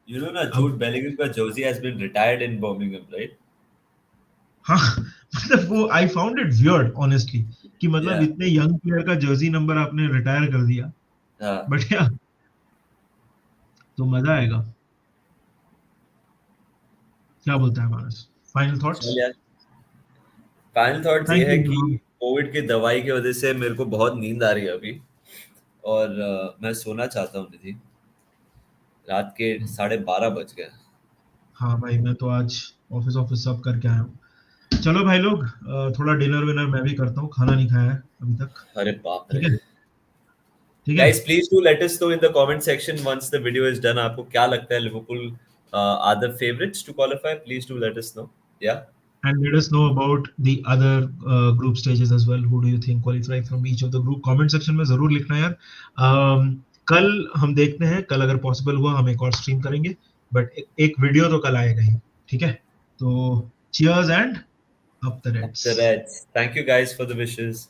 You know, na, अब Jude Bellingham's jersey has been retired in Birmingham, right? हाँ, मतलब वो I found it weird honestly कि मतलब Yeah. इतने young player का Jersey number आपने retire कर दिया. बट या तो मजा आएगा. क्या बोलता है मानस? Final thoughts? चल यार, फाइनल थॉट्स ये थैंक है यू कि जनाब. कोविड की दवाई की वजह से मेरे को बहुत नींद आ रही है अभी, और मैं सोना चाहता हूँ निधि. रात के 12:30 बज गए. हाँ भाई, मैं तो आज ऑफिस ऑफिस सब करके आया हूँ. चलो भाई लोग, थोड़ा डिनर विनर मैं भी करता हूँ. खाना नहीं खाया है अभी तक. अरे बाप रे. ठीक है, ठीक है. Guys, please do let us know in the comment section once the video is done. आपको क्या लगता है, Liverpool are the favorites to qualify? Please do let us know. Yeah. And let us know about the other group stages as well. Who do you think qualify from each of the group? Comment section में जरूर लिखना यार. कल हम देखते हैं, कल अगर पॉसिबल हुआ हम एक और स्ट्रीम करेंगे, बट एक वीडियो तो कल आएगा ही. ठीक है, तो cheers and up the Up the Reds. Reds. Thank you guys for the wishes.